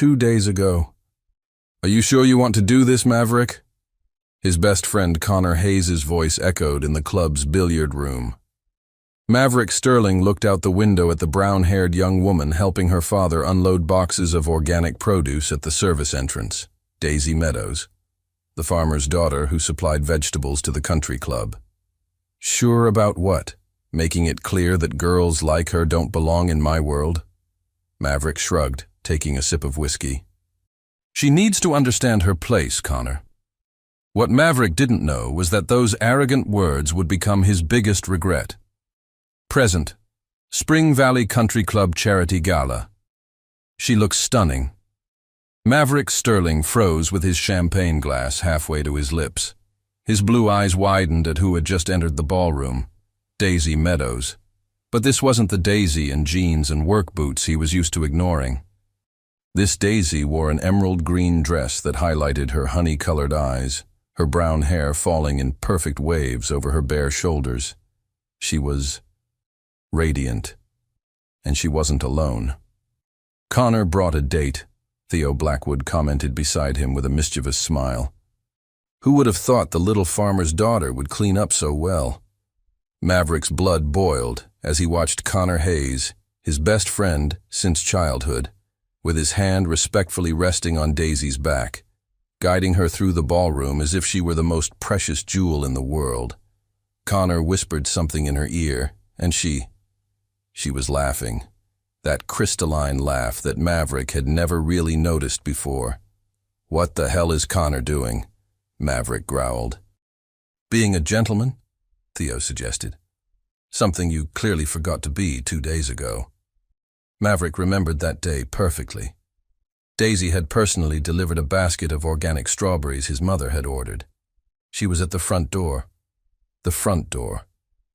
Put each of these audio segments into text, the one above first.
2 days ago. Are you sure you want to do this, Maverick? His best friend Connor Hayes' voice echoed in the club's billiard room. Maverick Sterling looked out the window at the brown-haired young woman helping her father unload boxes of organic produce at the service entrance, Daisy Meadows, the farmer's daughter who supplied vegetables to the country club. Sure about what? Making it clear that girls like her don't belong in my world? Maverick shrugged, taking a sip of whiskey. She needs to understand her place, Connor. What Maverick didn't know was that those arrogant words would become his biggest regret. Present, Spring Valley Country Club Charity Gala. She looks stunning. Maverick Sterling froze with his champagne glass halfway to his lips. His blue eyes widened at who had just entered the ballroom, Daisy Meadows. But this wasn't the Daisy in jeans and work boots he was used to ignoring. This Daisy wore an emerald green dress that highlighted her honey-colored eyes, her brown hair falling in perfect waves over her bare shoulders. She was radiant, and she wasn't alone. Connor brought a date, Theo Blackwood commented beside him with a mischievous smile. Who would have thought the little farmer's daughter would clean up so well? Maverick's blood boiled as he watched Connor Hayes, his best friend since childhood, with his hand respectfully resting on Daisy's back, guiding her through the ballroom as if she were the most precious jewel in the world. Connor whispered something in her ear, and she was laughing. That crystalline laugh that Maverick had never really noticed before. What the hell is Connor doing? Maverick growled. Being a gentleman? Theo suggested. Something you clearly forgot to be 2 days ago. Maverick remembered that day perfectly. Daisy had personally delivered a basket of organic strawberries his mother had ordered. She was at the front door,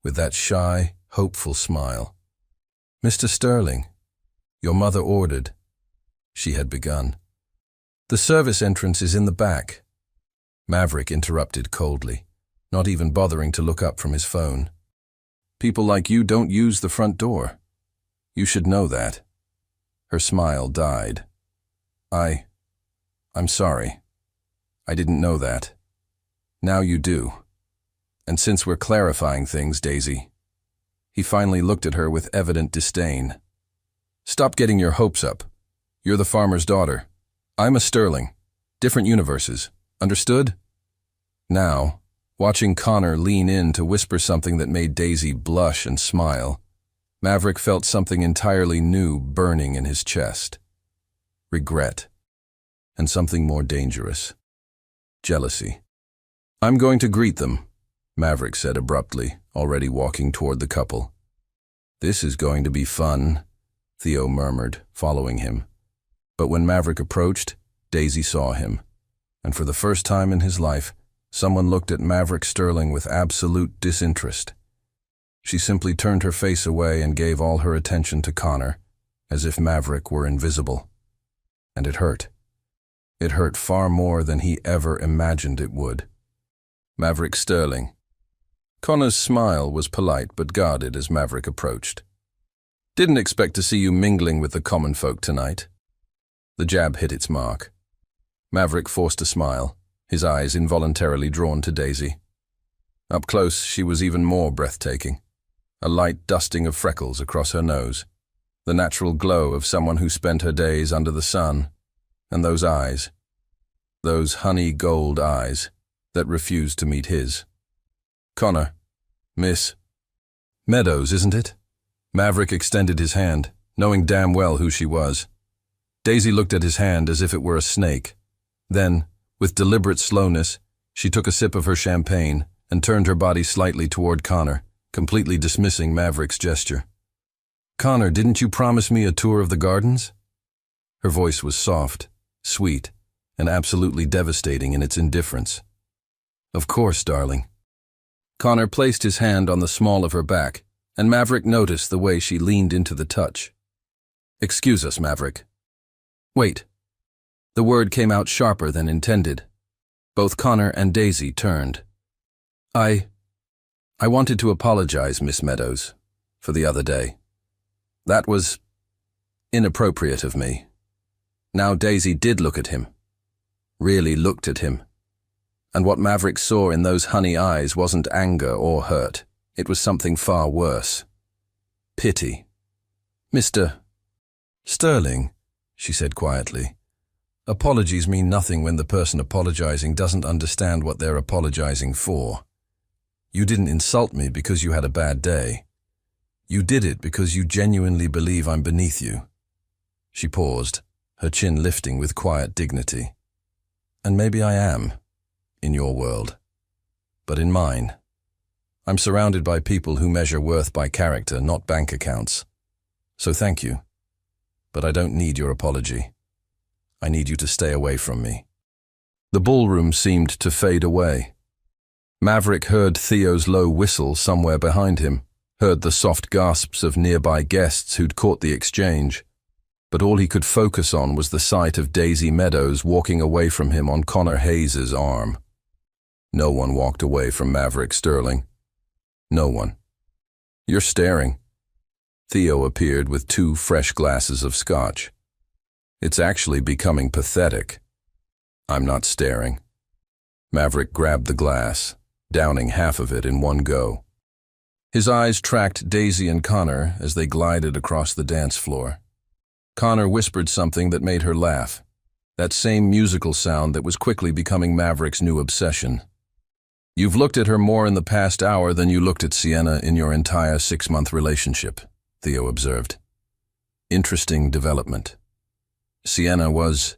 with that shy, hopeful smile. Mr. Sterling, your mother ordered. She had begun. The service entrance is in the back. Maverick interrupted coldly, not even bothering to look up from his phone. People like you don't use the front door. You should know that. Her smile died. I'm sorry. I didn't know that. Now you do. And since we're clarifying things, Daisy. He finally looked at her with evident disdain. Stop getting your hopes up. You're the farmer's daughter. I'm a Sterling. Different universes. Understood? Now, watching Connor lean in to whisper something that made Daisy blush and smile, Maverick felt something entirely new burning in his chest. Regret. And something more dangerous. Jealousy. I'm going to greet them, Maverick said abruptly, already walking toward the couple. This is going to be fun, Theo murmured, following him. But when Maverick approached, Daisy saw him. And for the first time in his life, someone looked at Maverick Sterling with absolute disinterest. She simply turned her face away and gave all her attention to Connor, as if Maverick were invisible. And it hurt. It hurt far more than he ever imagined it would. Maverick Sterling. Connor's smile was polite but guarded as Maverick approached. Didn't expect to see you mingling with the common folk tonight. The jab hit its mark. Maverick forced a smile, his eyes involuntarily drawn to Daisy. Up close, she was even more breathtaking. A light dusting of freckles across her nose, the natural glow of someone who spent her days under the sun, and those eyes, those honey gold eyes that refused to meet his. Connor, Miss Meadows, isn't it? Maverick extended his hand, knowing damn well who she was. Daisy looked at his hand as if it were a snake. Then, with deliberate slowness, she took a sip of her champagne and turned her body slightly toward Connor, completely dismissing Maverick's gesture. Connor, didn't you promise me a tour of the gardens? Her voice was soft, sweet, and absolutely devastating in its indifference. Of course, darling. Connor placed his hand on the small of her back, and Maverick noticed the way she leaned into the touch. Excuse us, Maverick. Wait. The word came out sharper than intended. Both Connor and Daisy turned. I wanted to apologize, Miss Meadows, for the other day. That was inappropriate of me. Now Daisy did look at him. Really looked at him. And what Maverick saw in those honey eyes wasn't anger or hurt. It was something far worse. Pity. "Mr. Sterling," she said quietly, "apologies mean nothing when the person apologizing doesn't understand what they're apologizing for. You didn't insult me because you had a bad day. You did it because you genuinely believe I'm beneath you." She paused, her chin lifting with quiet dignity. "And maybe I am, in your world. But in mine, I'm surrounded by people who measure worth by character, not bank accounts. So thank you. But I don't need your apology. I need you to stay away from me." The ballroom seemed to fade away. Maverick heard Theo's low whistle somewhere behind him, heard the soft gasps of nearby guests who'd caught the exchange. But all he could focus on was the sight of Daisy Meadows walking away from him on Connor Hayes' arm. No one walked away from Maverick Sterling. No one. "You're staring." Theo appeared with 2 fresh glasses of scotch. "It's actually becoming pathetic." "I'm not staring." Maverick grabbed the glass, downing half of it in one go. His eyes tracked Daisy and Connor as they glided across the dance floor. Connor whispered something that made her laugh, that same musical sound that was quickly becoming Maverick's new obsession. "You've looked at her more in the past hour than you looked at Sienna in your entire 6-month relationship," Theo observed. "Interesting development." Sienna was...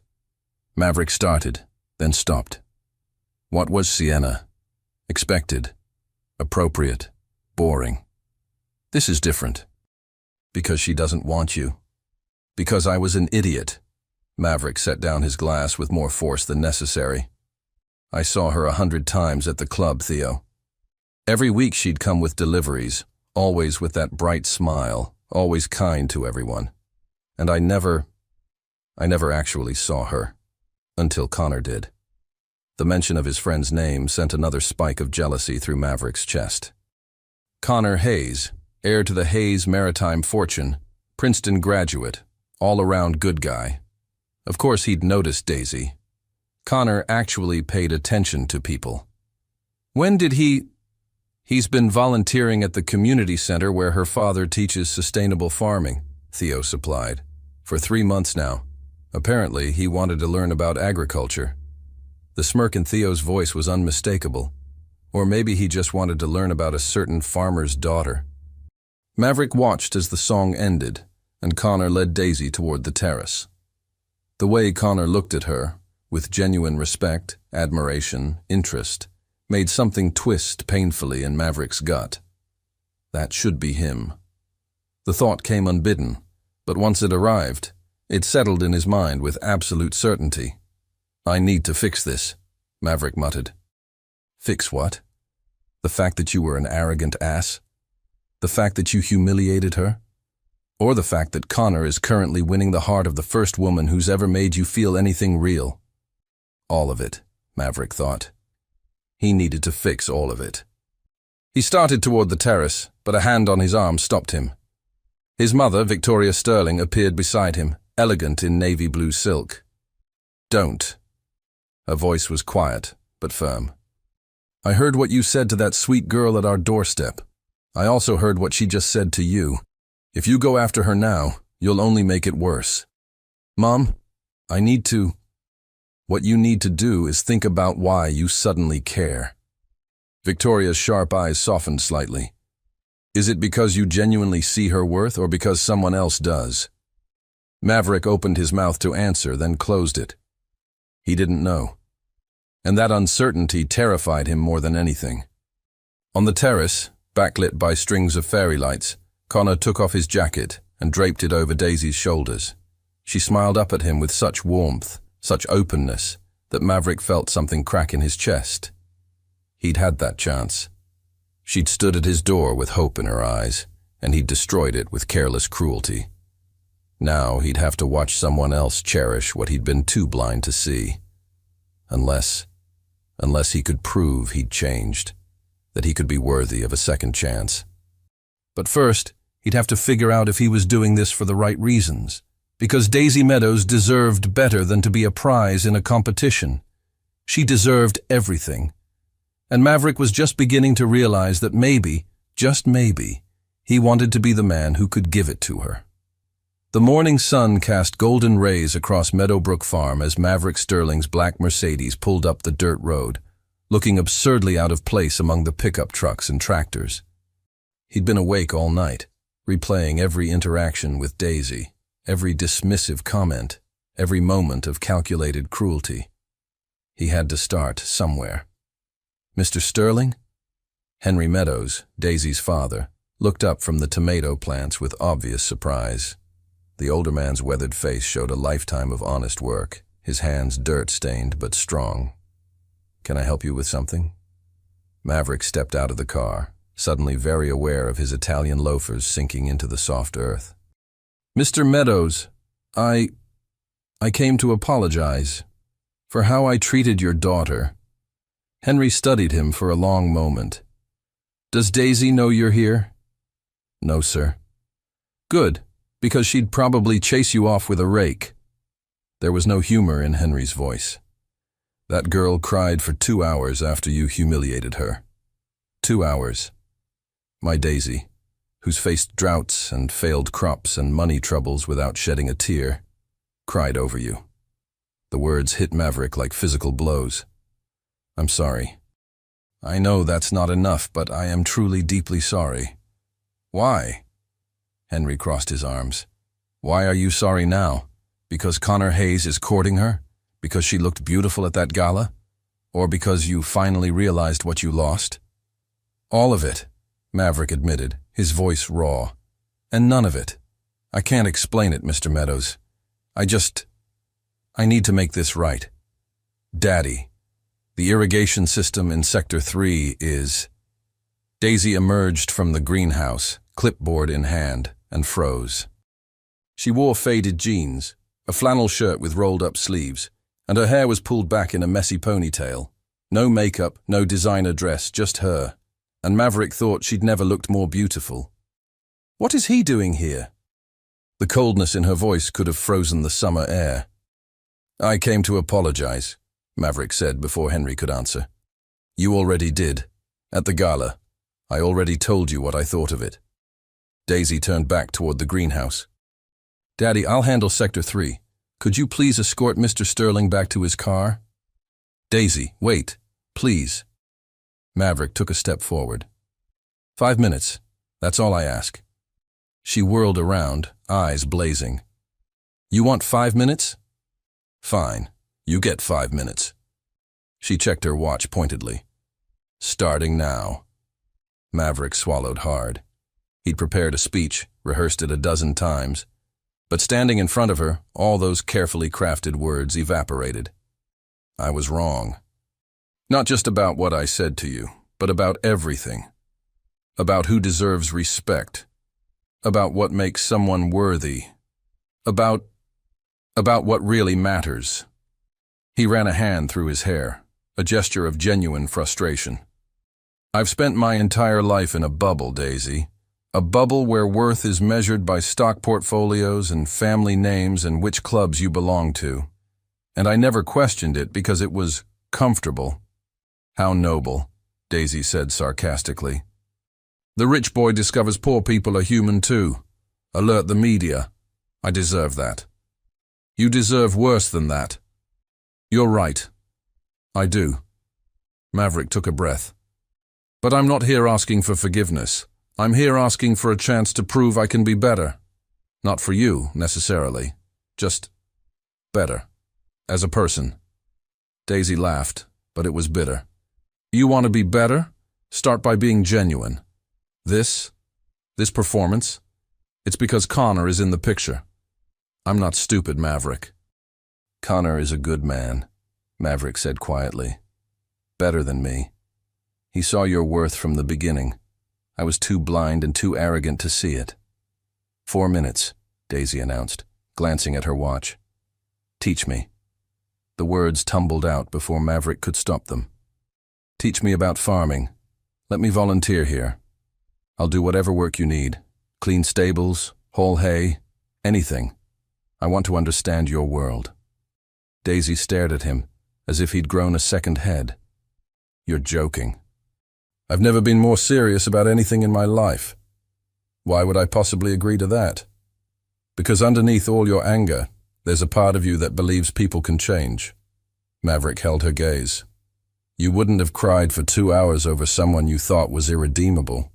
Maverick started, then stopped. What was Sienna? Expected, appropriate, boring. This is different. Because she doesn't want you. Because I was an idiot. Maverick set down his glass with more force than necessary. I saw her 100 times at the club, Theo. Every week she'd come with deliveries, always with that bright smile, always kind to everyone. And I never actually saw her. Until Connor did. The mention of his friend's name sent another spike of jealousy through Maverick's chest. Connor Hayes, heir to the Hayes maritime fortune, Princeton graduate, all-around good guy. Of course he'd noticed Daisy. Connor actually paid attention to people. When did he... He's been volunteering at the community center where her father teaches sustainable farming, Theo supplied, for 3 months now. Apparently, he wanted to learn about agriculture. The smirk in Theo's voice was unmistakable. Or maybe he just wanted to learn about a certain farmer's daughter. Maverick watched as the song ended, and Connor led Daisy toward the terrace. The way Connor looked at her, with genuine respect, admiration, interest, made something twist painfully in Maverick's gut. That should be him. The thought came unbidden, but once it arrived, it settled in his mind with absolute certainty. "I need to fix this," Maverick muttered. "Fix what? The fact that you were an arrogant ass? The fact that you humiliated her? Or the fact that Connor is currently winning the heart of the first woman who's ever made you feel anything real?" All of it, Maverick thought. He needed to fix all of it. He started toward the terrace, but a hand on his arm stopped him. His mother, Victoria Sterling, appeared beside him, elegant in navy blue silk. "Don't." Her voice was quiet, but firm. "I heard what you said to that sweet girl at our doorstep. I also heard what she just said to you. If you go after her now, you'll only make it worse. Mom, what you need to do is think about why you suddenly care." Victoria's sharp eyes softened slightly. "Is it because you genuinely see her worth or because someone else does?" Maverick opened his mouth to answer, then closed it. He didn't know. And that uncertainty terrified him more than anything. On the terrace, backlit by strings of fairy lights, Connor took off his jacket and draped it over Daisy's shoulders. She smiled up at him with such warmth, such openness, that Maverick felt something crack in his chest. He'd had that chance. She'd stood at his door with hope in her eyes, and he'd destroyed it with careless cruelty. Now he'd have to watch someone else cherish what he'd been too blind to see. Unless he could prove he'd changed, that he could be worthy of a second chance. But first, he'd have to figure out if he was doing this for the right reasons, Because Daisy Meadows deserved better than to be a prize in a competition. She deserved everything. And Maverick was just beginning to realize that maybe, just maybe, he wanted to be the man who could give it to her. The morning sun cast golden rays across Meadowbrook Farm as Maverick Sterling's black Mercedes pulled up the dirt road, looking absurdly out of place among the pickup trucks and tractors. He'd been awake all night, replaying every interaction with Daisy, every dismissive comment, every moment of calculated cruelty. He had to start somewhere. Mr. Sterling? Henry Meadows, Daisy's father, looked up from the tomato plants with obvious surprise. The older man's weathered face showed a lifetime of honest work, his hands dirt-stained but strong. "Can I help you with something?" Maverick stepped out of the car, suddenly very aware of his Italian loafers sinking into the soft earth. "Mr. Meadows, I came to apologize for how I treated your daughter." Henry studied him for a long moment. "Does Daisy know you're here?" "No, sir." "Good, because she'd probably chase you off with a rake." There was no humor in Henry's voice. "That girl cried for 2 hours after you humiliated her. 2 hours. My Daisy, who's faced droughts and failed crops and money troubles without shedding a tear, cried over you." The words hit Maverick like physical blows. "I'm sorry. I know that's not enough, but I am truly deeply sorry." "Why?" Henry crossed his arms. "Why are you sorry now? Because Connor Hayes is courting her? Because she looked beautiful at that gala? Or because you finally realized what you lost?" "All of it," Maverick admitted, his voice raw. "And none of it. I can't explain it, Mr. Meadows. I need to make this right. Daddy, the irrigation system in Sector 3 is—" Daisy emerged from the greenhouse, clipboard in hand, and froze. She wore faded jeans, a flannel shirt with rolled-up sleeves, and her hair was pulled back in a messy ponytail. No makeup, no designer dress, just her. And Maverick thought she'd never looked more beautiful. "What is he doing here?" The coldness in her voice could have frozen the summer air. "I came to apologize," Maverick said before Henry could answer. "You already did. At the gala. I already told you what I thought of it." Daisy turned back toward the greenhouse. "Daddy, I'll handle Sector 3. Could you please escort Mr. Sterling back to his car?" "Daisy, wait, please." Maverick took a step forward. 5 minutes. That's all I ask." She whirled around, eyes blazing. "You want 5 minutes? Fine. You get 5 minutes." She checked her watch pointedly. "Starting now." Maverick swallowed hard. He'd prepared a speech, rehearsed it a dozen times, but standing in front of her, all those carefully crafted words evaporated. "I was wrong. Not just about what I said to you, but about everything. About who deserves respect. About what makes someone worthy. About what really matters." He ran a hand through his hair, a gesture of genuine frustration. "I've spent my entire life in a bubble, Daisy. A bubble where worth is measured by stock portfolios and family names and which clubs you belong to. And I never questioned it because it was comfortable." "How noble," Daisy said sarcastically. "The rich boy discovers poor people are human too. Alert the media. I deserve that." "You deserve worse than that." "You're right. I do." Maverick took a breath. "But I'm not here asking for forgiveness. I'm here asking for a chance to prove I can be better. Not for you, necessarily. Just better. As a person." Daisy laughed, but it was bitter. "You want to be better? Start by being genuine. This performance, it's because Connor is in the picture. I'm not stupid, Maverick." "Connor is a good man," Maverick said quietly. "Better than me. He saw your worth from the beginning. I was too blind and too arrogant to see it." 4 minutes, Daisy announced, glancing at her watch. "Teach me." The words tumbled out before Maverick could stop them. "Teach me about farming. Let me volunteer here. I'll do whatever work you need. Clean stables, haul hay, anything. I want to understand your world. Daisy stared at him, as if he'd grown a second head. You're joking. I've never been more serious about anything in my life. Why would I possibly agree to that? Because underneath all your anger, there's a part of you that believes people can change. Maverick held her gaze. You wouldn't have cried for 2 hours over someone you thought was irredeemable.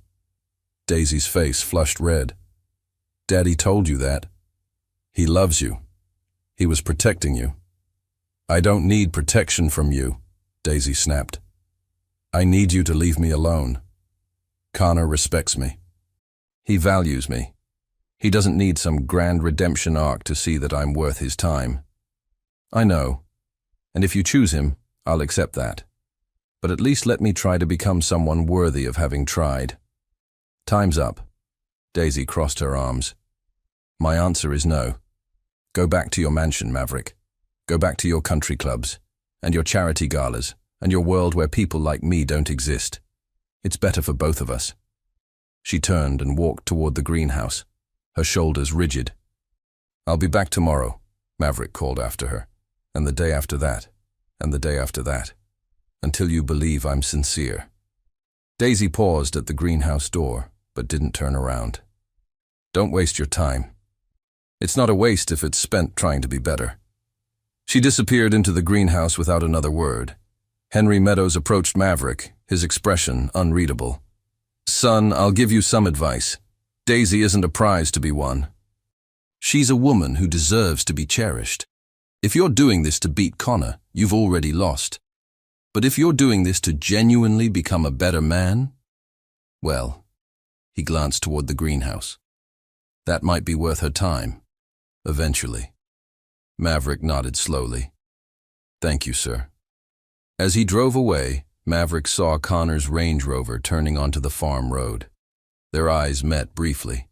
Daisy's face flushed red. Daddy told you that. He loves you. He was protecting you. I don't need protection from you, Daisy snapped. I need you to leave me alone. Connor respects me. He values me. He doesn't need some grand redemption arc to see that I'm worth his time. I know, and if you choose him, I'll accept that. But at least let me try to become someone worthy of having tried. Time's up. Daisy crossed her arms. My answer is no. Go back to your mansion, Maverick. Go back to your country clubs, and your charity galas, and your world where people like me don't exist. It's better for both of us. She turned and walked toward the greenhouse, her shoulders rigid. I'll be back tomorrow, Maverick called after her, and the day after that, and the day after that, until you believe I'm sincere. Daisy paused at the greenhouse door, but didn't turn around. Don't waste your time. It's not a waste if it's spent trying to be better. She disappeared into the greenhouse without another word. Henry Meadows approached Maverick, his expression unreadable. Son, I'll give you some advice. Daisy isn't a prize to be won. She's a woman who deserves to be cherished. If you're doing this to beat Connor, you've already lost. But if you're doing this to genuinely become a better man, well, he glanced toward the greenhouse. That might be worth her time, eventually. Maverick nodded slowly. Thank you, sir. As he drove away, Maverick saw Connor's Range Rover turning onto the farm road. Their eyes met briefly.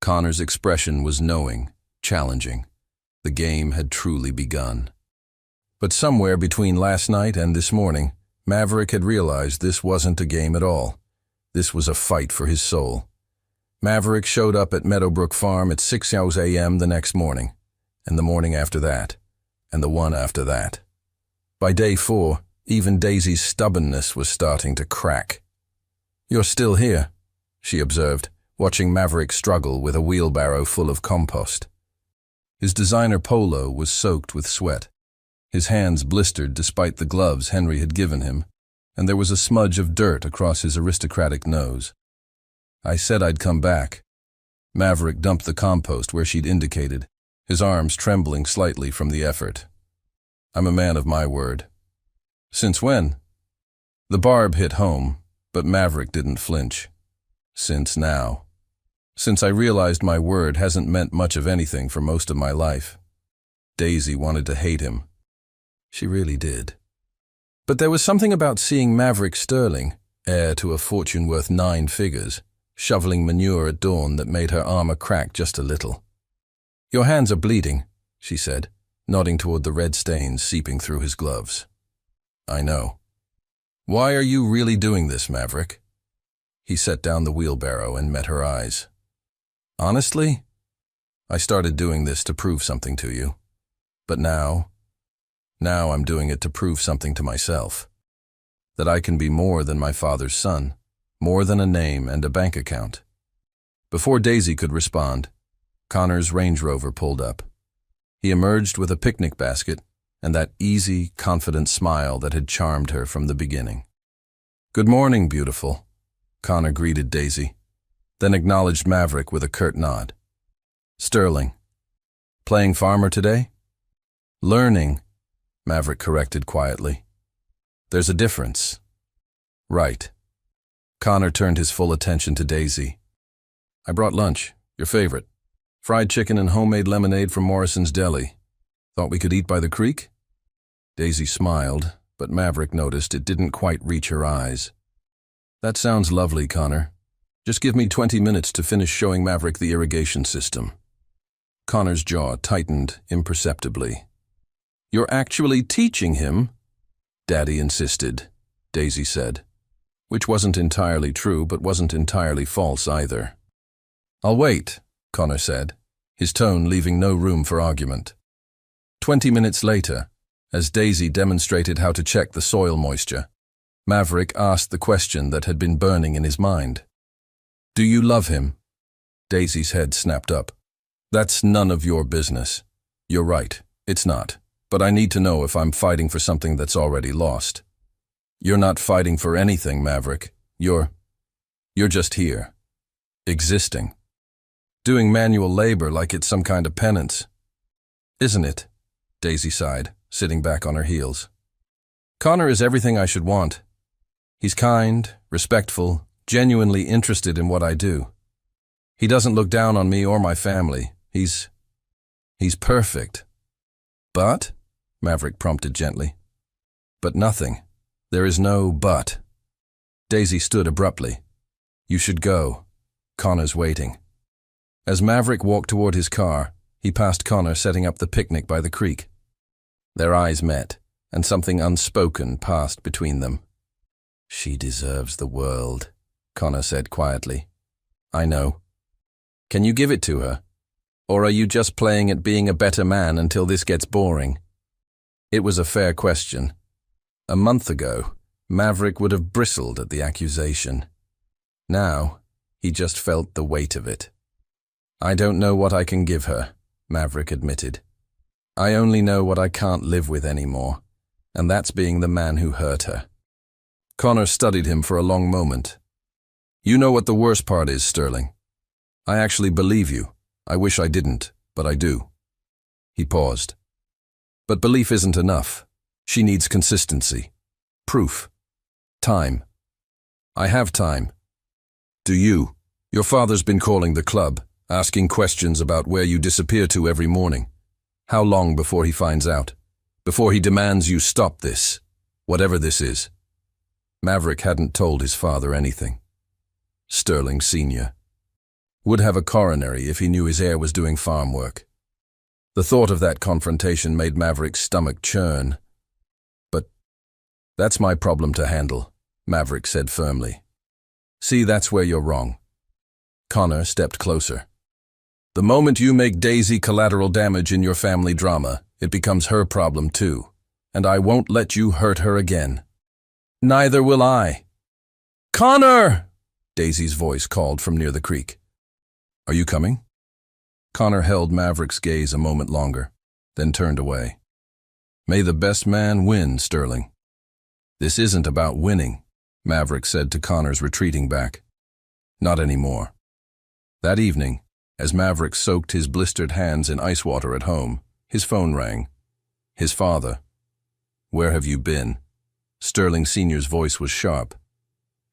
Connor's expression was knowing, challenging. The game had truly begun. But somewhere between last night and this morning, Maverick had realized this wasn't a game at all. This was a fight for his soul. Maverick showed up at Meadowbrook Farm at 6 a.m. the next morning, and the morning after that, and the one after that. By day 4, even Daisy's stubbornness was starting to crack. You're still here, she observed, watching Maverick struggle with a wheelbarrow full of compost. His designer polo was soaked with sweat. His hands blistered despite the gloves Henry had given him, and there was a smudge of dirt across his aristocratic nose. I said I'd come back. Maverick dumped the compost where she'd indicated, his arms trembling slightly from the effort. I'm a man of my word. Since when? The barb hit home, but Maverick didn't flinch. Since now. Since I realized my word hasn't meant much of anything for most of my life. Daisy wanted to hate him. She really did. But there was something about seeing Maverick Sterling, heir to a fortune worth 9 figures, shoveling manure at dawn that made her armor crack just a little. Your hands are bleeding, she said, nodding toward the red stains seeping through his gloves. I know. Why are you really doing this, Maverick? He set down the wheelbarrow and met her eyes. Honestly, I started doing this to prove something to you. But now I'm doing it to prove something to myself. That I can be more than my father's son, more than a name and a bank account. Before Daisy could respond, Connor's Range Rover pulled up. He emerged with a picnic basket and that easy, confident smile that had charmed her from the beginning. Good morning, beautiful, Connor greeted Daisy, then acknowledged Maverick with a curt nod. Sterling. Playing farmer today? Learning, Maverick corrected quietly. There's a difference. Right. Connor turned his full attention to Daisy. I brought lunch, your favorite. Fried chicken and homemade lemonade from Morrison's Deli. Thought we could eat by the creek? Daisy smiled, but Maverick noticed it didn't quite reach her eyes. That sounds lovely, Connor. Just give me 20 minutes to finish showing Maverick the irrigation system. Connor's jaw tightened imperceptibly. You're actually teaching him? Daddy insisted, Daisy said. Which wasn't entirely true, but wasn't entirely false either. I'll wait, Connor said. his tone leaving no room for argument. 20 minutes later, as Daisy demonstrated how to check the soil moisture, Maverick asked the question that had been burning in his mind. "Do you love him?" Daisy's head snapped up. "That's none of your business. You're right, it's not. But I need to know if I'm fighting for something that's already lost." "You're not fighting for anything, Maverick. You're just here. Existing. Doing manual labor like it's some kind of penance." "Isn't it?" Daisy sighed, sitting back on her heels. "Connor is everything I should want. He's kind, respectful, genuinely interested in what I do. He doesn't look down on me or my family. He's perfect." "But?" Maverick prompted gently. "But nothing. There is no but." Daisy stood abruptly. "You should go. Connor's waiting." As Maverick walked toward his car, he passed Connor setting up the picnic by the creek. Their eyes met, and something unspoken passed between them. "She deserves the world," Connor said quietly. "I know. Can you give it to her? Or are you just playing at being a better man until this gets boring?" It was a fair question. A month ago, Maverick would have bristled at the accusation. Now, he just felt the weight of it. "I don't know what I can give her," Maverick admitted. "I only know what I can't live with anymore, and that's being the man who hurt her." Connor studied him for a long moment. "You know what the worst part is, Sterling. I actually believe you. I wish I didn't, but I do." He paused. "But belief isn't enough. She needs consistency. Proof. Time. I have time. Do you? Your father's been calling the club, asking questions about where you disappear to every morning. How long before he finds out? Before he demands you stop this, whatever this is?" Maverick hadn't told his father anything. Sterling Sr. would have a coronary if he knew his heir was doing farm work. The thought of that confrontation made Maverick's stomach churn. "But that's my problem to handle," Maverick said firmly. "See, that's where you're wrong." Connor stepped closer. "The moment you make Daisy collateral damage in your family drama, it becomes her problem too, and I won't let you hurt her again." "Neither will I." "Connor!" Daisy's voice called from near the creek. "Are you coming?" Connor held Maverick's gaze a moment longer, then turned away. "May the best man win, Sterling." "This isn't about winning," Maverick said to Connor's retreating back. "Not anymore." That evening, as Maverick soaked his blistered hands in ice water at home, his phone rang. His father. "Where have you been?" Sterling Sr.'s voice was sharp.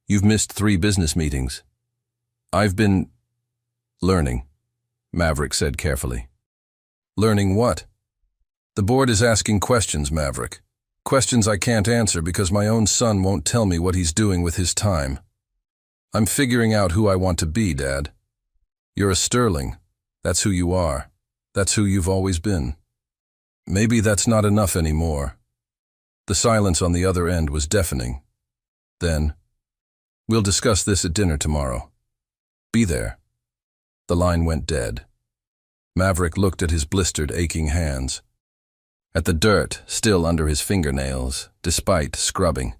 "You've missed 3 business meetings." "I've been learning," Maverick said carefully. "Learning what?" "The board is asking questions, Maverick. Questions I can't answer because my own son won't tell me what he's doing with his time. I'm figuring out who I want to be, Dad. You're a Sterling. That's who you are. That's who you've always been. Maybe that's not enough anymore." The silence on the other end was deafening. Then, "We'll discuss this at dinner tomorrow. Be there." The line went dead. Maverick looked at his blistered, aching hands, at the dirt still under his fingernails, despite scrubbing,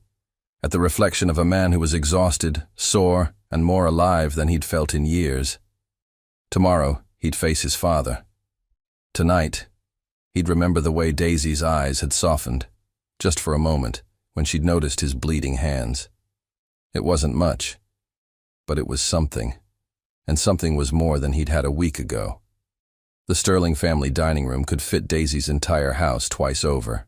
at the reflection of a man who was exhausted, sore, and more alive than he'd felt in years. Tomorrow, he'd face his father. Tonight, he'd remember the way Daisy's eyes had softened, just for a moment, when she'd noticed his bleeding hands. It wasn't much, but it was something, and something was more than he'd had a week ago. The Sterling family dining room could fit Daisy's entire house twice over.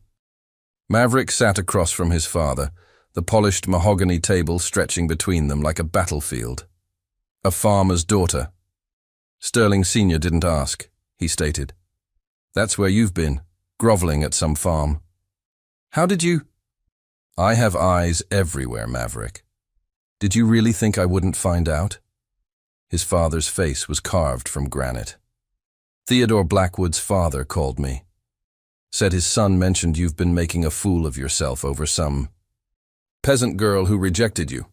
Maverick sat across from his father, the polished mahogany table stretching between them like a battlefield. A farmer's daughter. Sterling Sr. didn't ask, he stated. "That's where you've been, groveling at some farm." "How did you—" "I have eyes everywhere, Maverick. Did you really think I wouldn't find out?" His father's face was carved from granite. "Theodore Blackwood's father called me. Said his son mentioned you've been making a fool of yourself over some peasant girl who rejected you.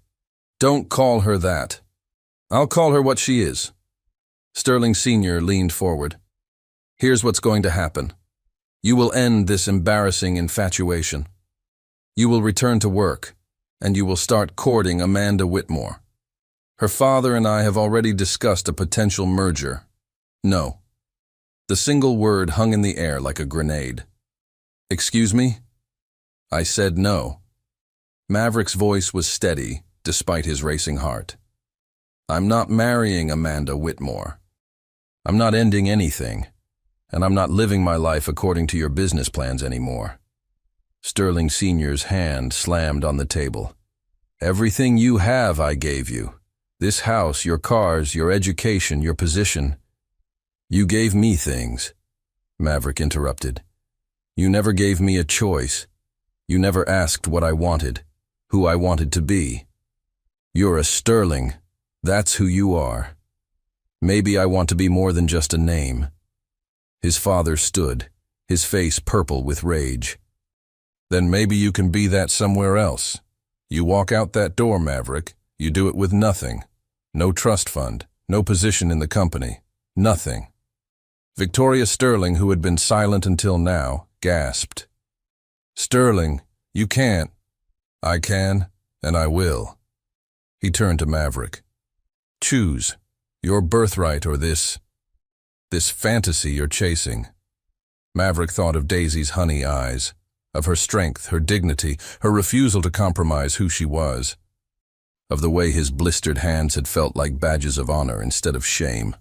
Don't call her that. I'll call her what she is." Sterling Sr. leaned forward, Here's what's going to happen. You will end this embarrassing infatuation. You will return to work, and you will start courting Amanda Whitmore. Her father and I have already discussed a potential merger. No. The single word hung in the air like a grenade. Excuse me? I said no. Maverick's voice was steady, despite his racing heart. I'm not marrying Amanda Whitmore. I'm not ending anything, and I'm not living my life according to your business plans anymore. Sterling Sr.'s hand slammed on the table. Everything you have I gave you. This house, your cars, your education, your position. You gave me things, Maverick interrupted. You never gave me a choice. You never asked what I wanted, who I wanted to be. You're a Sterling. That's who you are. Maybe I want to be more than just a name. His father stood, his face purple with rage. Then maybe you can be that somewhere else. You walk out that door, Maverick. You do it with nothing. No trust fund, no position in the company, nothing. Victoria Sterling, who had been silent until now, gasped. Sterling, you can't. I can, and I will. He turned to Maverick. Choose, your birthright or this fantasy you're chasing. Maverick thought of Daisy's honey eyes, of her strength, her dignity, her refusal to compromise who she was, of the way his blistered hands had felt like badges of honor instead of shame.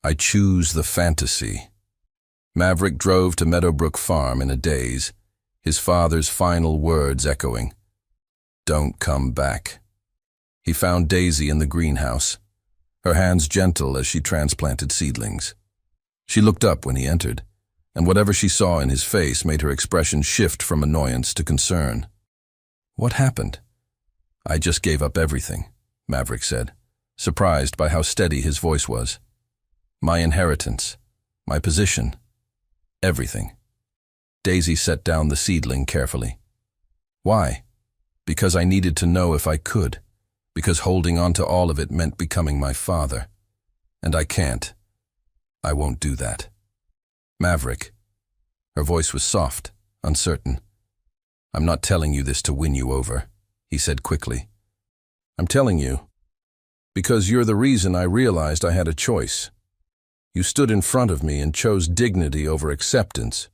I choose the fantasy. Maverick drove to Meadowbrook Farm in a daze, his father's final words echoing. Don't come back. He found Daisy in the greenhouse, her hands gentle as she transplanted seedlings. She looked up when he entered, and whatever she saw in his face made her expression shift from annoyance to concern. What happened? I just gave up everything, Maverick said, surprised by how steady his voice was. My inheritance, my position, everything. Daisy set down the seedling carefully. Why? Because I needed to know if I could, because holding on to all of it meant becoming my father. And I can't. I won't do that. Maverick. Her voice was soft, uncertain. I'm not telling you this to win you over, he said quickly. I'm telling you because you're the reason I realized I had a choice. You stood in front of me and chose dignity over acceptance.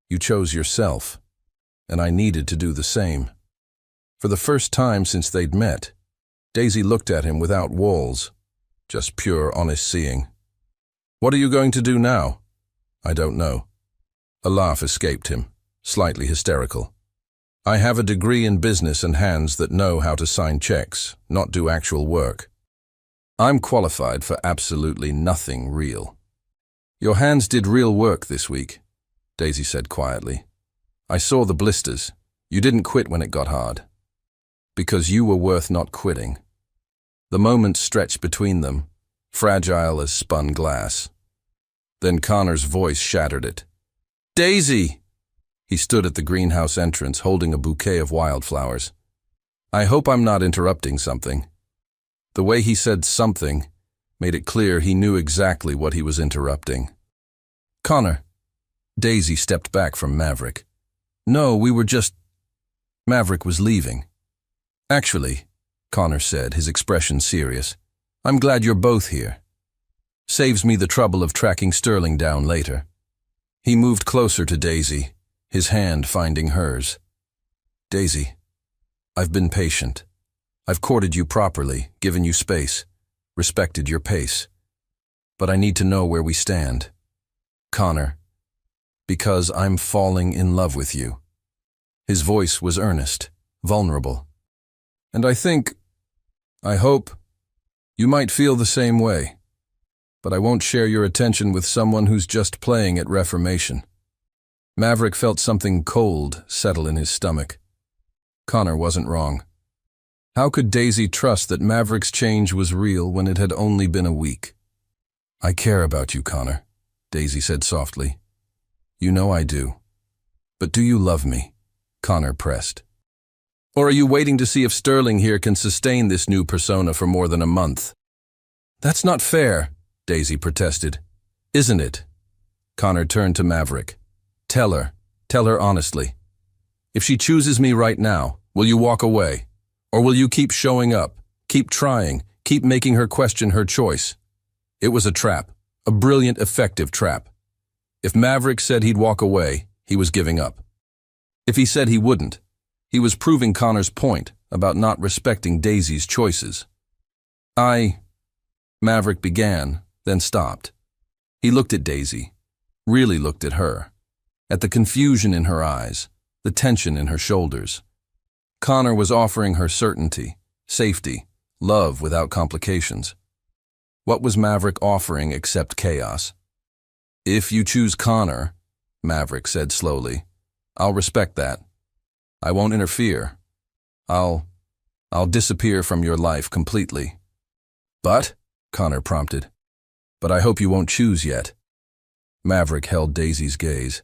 You chose yourself, and I needed to do the same. For the first time since they'd met, Daisy looked at him without walls, just pure, honest seeing. What are you going to do now? I don't know. A laugh escaped him, slightly hysterical. I have a degree in business and hands that know how to sign checks, not do actual work. I'm qualified for absolutely nothing real. Your hands did real work this week, Daisy said quietly. I saw the blisters. You didn't quit when it got hard. Because you were worth not quitting. The moment stretched between them, fragile as spun glass. Then Connor's voice shattered it. Daisy! He stood at the greenhouse entrance holding a bouquet of wildflowers. I hope I'm not interrupting something. The way he said something made it clear he knew exactly what he was interrupting. Connor. Daisy stepped back from Maverick. No, we were just... Maverick was leaving. Actually, Connor said, his expression serious, I'm glad you're both here. Saves me the trouble of tracking Sterling down later. He moved closer to Daisy, his hand finding hers. Daisy, I've been patient. I've courted you properly, given you space, respected your pace. But I need to know where we stand. Connor, because I'm falling in love with you. His voice was earnest, vulnerable. And I hope, you might feel the same way. But I won't share your attention with someone who's just playing at Reformation. Maverick felt something cold settle in his stomach. Connor wasn't wrong. How could Daisy trust that Maverick's change was real when it had only been a week? I care about you, Connor, Daisy said softly. You know I do. But do you love me? Connor pressed. Or are you waiting to see if Sterling here can sustain this new persona for more than a month? That's not fair, Daisy protested. Isn't it? Connor turned to Maverick. Tell her honestly. If she chooses me right now, will you walk away? Or will you keep showing up, keep trying, keep making her question her choice? It was a trap, a brilliant, effective trap. If Maverick said he'd walk away, he was giving up. If he said he wouldn't, he was proving Connor's point about not respecting Daisy's choices. Maverick began, then stopped. He looked at Daisy, really looked at her, at the confusion in her eyes, the tension in her shoulders. Connor was offering her certainty, safety, love without complications. What was Maverick offering except chaos? If you choose Connor, Maverick said slowly, I'll respect that. I won't interfere. I'll disappear from your life completely. But, Connor prompted, but I hope you won't choose yet. Maverick held Daisy's gaze.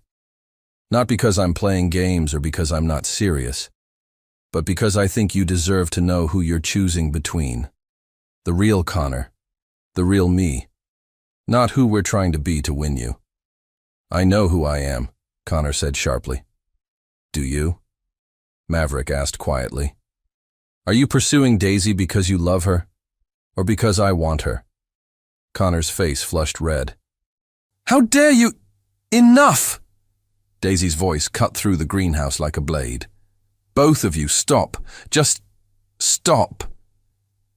Not because I'm playing games or because I'm not serious, but because I think you deserve to know who you're choosing between. The real Connor, the real me, not who we're trying to be to win you. I know who I am, Connor said sharply. Do you? Maverick asked quietly. Are you pursuing Daisy because you love her, or because I want her? Connor's face flushed red. How dare you! Enough! Daisy's voice cut through the greenhouse like a blade. Both of you, stop. Just stop.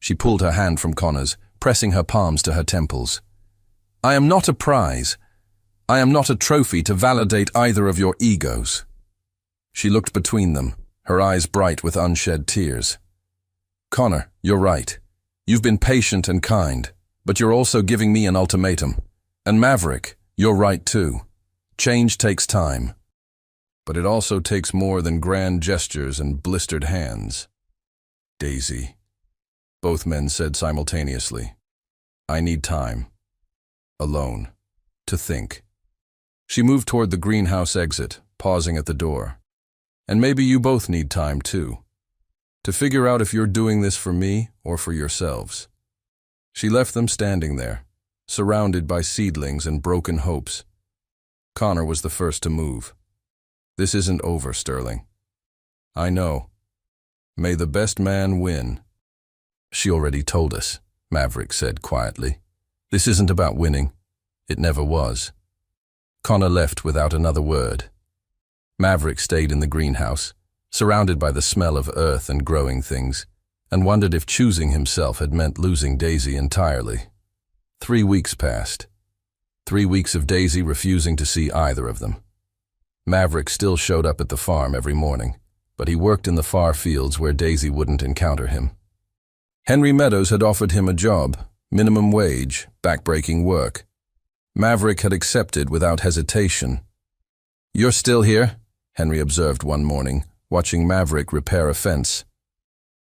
She pulled her hand from Connor's, pressing her palms to her temples. I am not a prize. I am not a trophy to validate either of your egos. She looked between them, her eyes bright with unshed tears. Connor, you're right. You've been patient and kind, but you're also giving me an ultimatum. And Maverick, you're right too. Change takes time. But it also takes more than grand gestures and blistered hands. Daisy, both men said simultaneously. I need time. Alone. To think. She moved toward the greenhouse exit, pausing at the door. And maybe you both need time too. To figure out if you're doing this for me or for yourselves. She left them standing there, surrounded by seedlings and broken hopes. Connor was the first to move. This isn't over, Sterling. I know. May the best man win. She already told us, Maverick said quietly. This isn't about winning. It never was. Connor left without another word. Maverick stayed in the greenhouse, surrounded by the smell of earth and growing things, and wondered if choosing himself had meant losing Daisy entirely. 3 weeks passed. 3 weeks of Daisy refusing to see either of them. Maverick still showed up at the farm every morning, but he worked in the far fields where Daisy wouldn't encounter him. Henry Meadows had offered him a job, minimum wage, backbreaking work. Maverick had accepted without hesitation. You're still here? Henry observed one morning, watching Maverick repair a fence.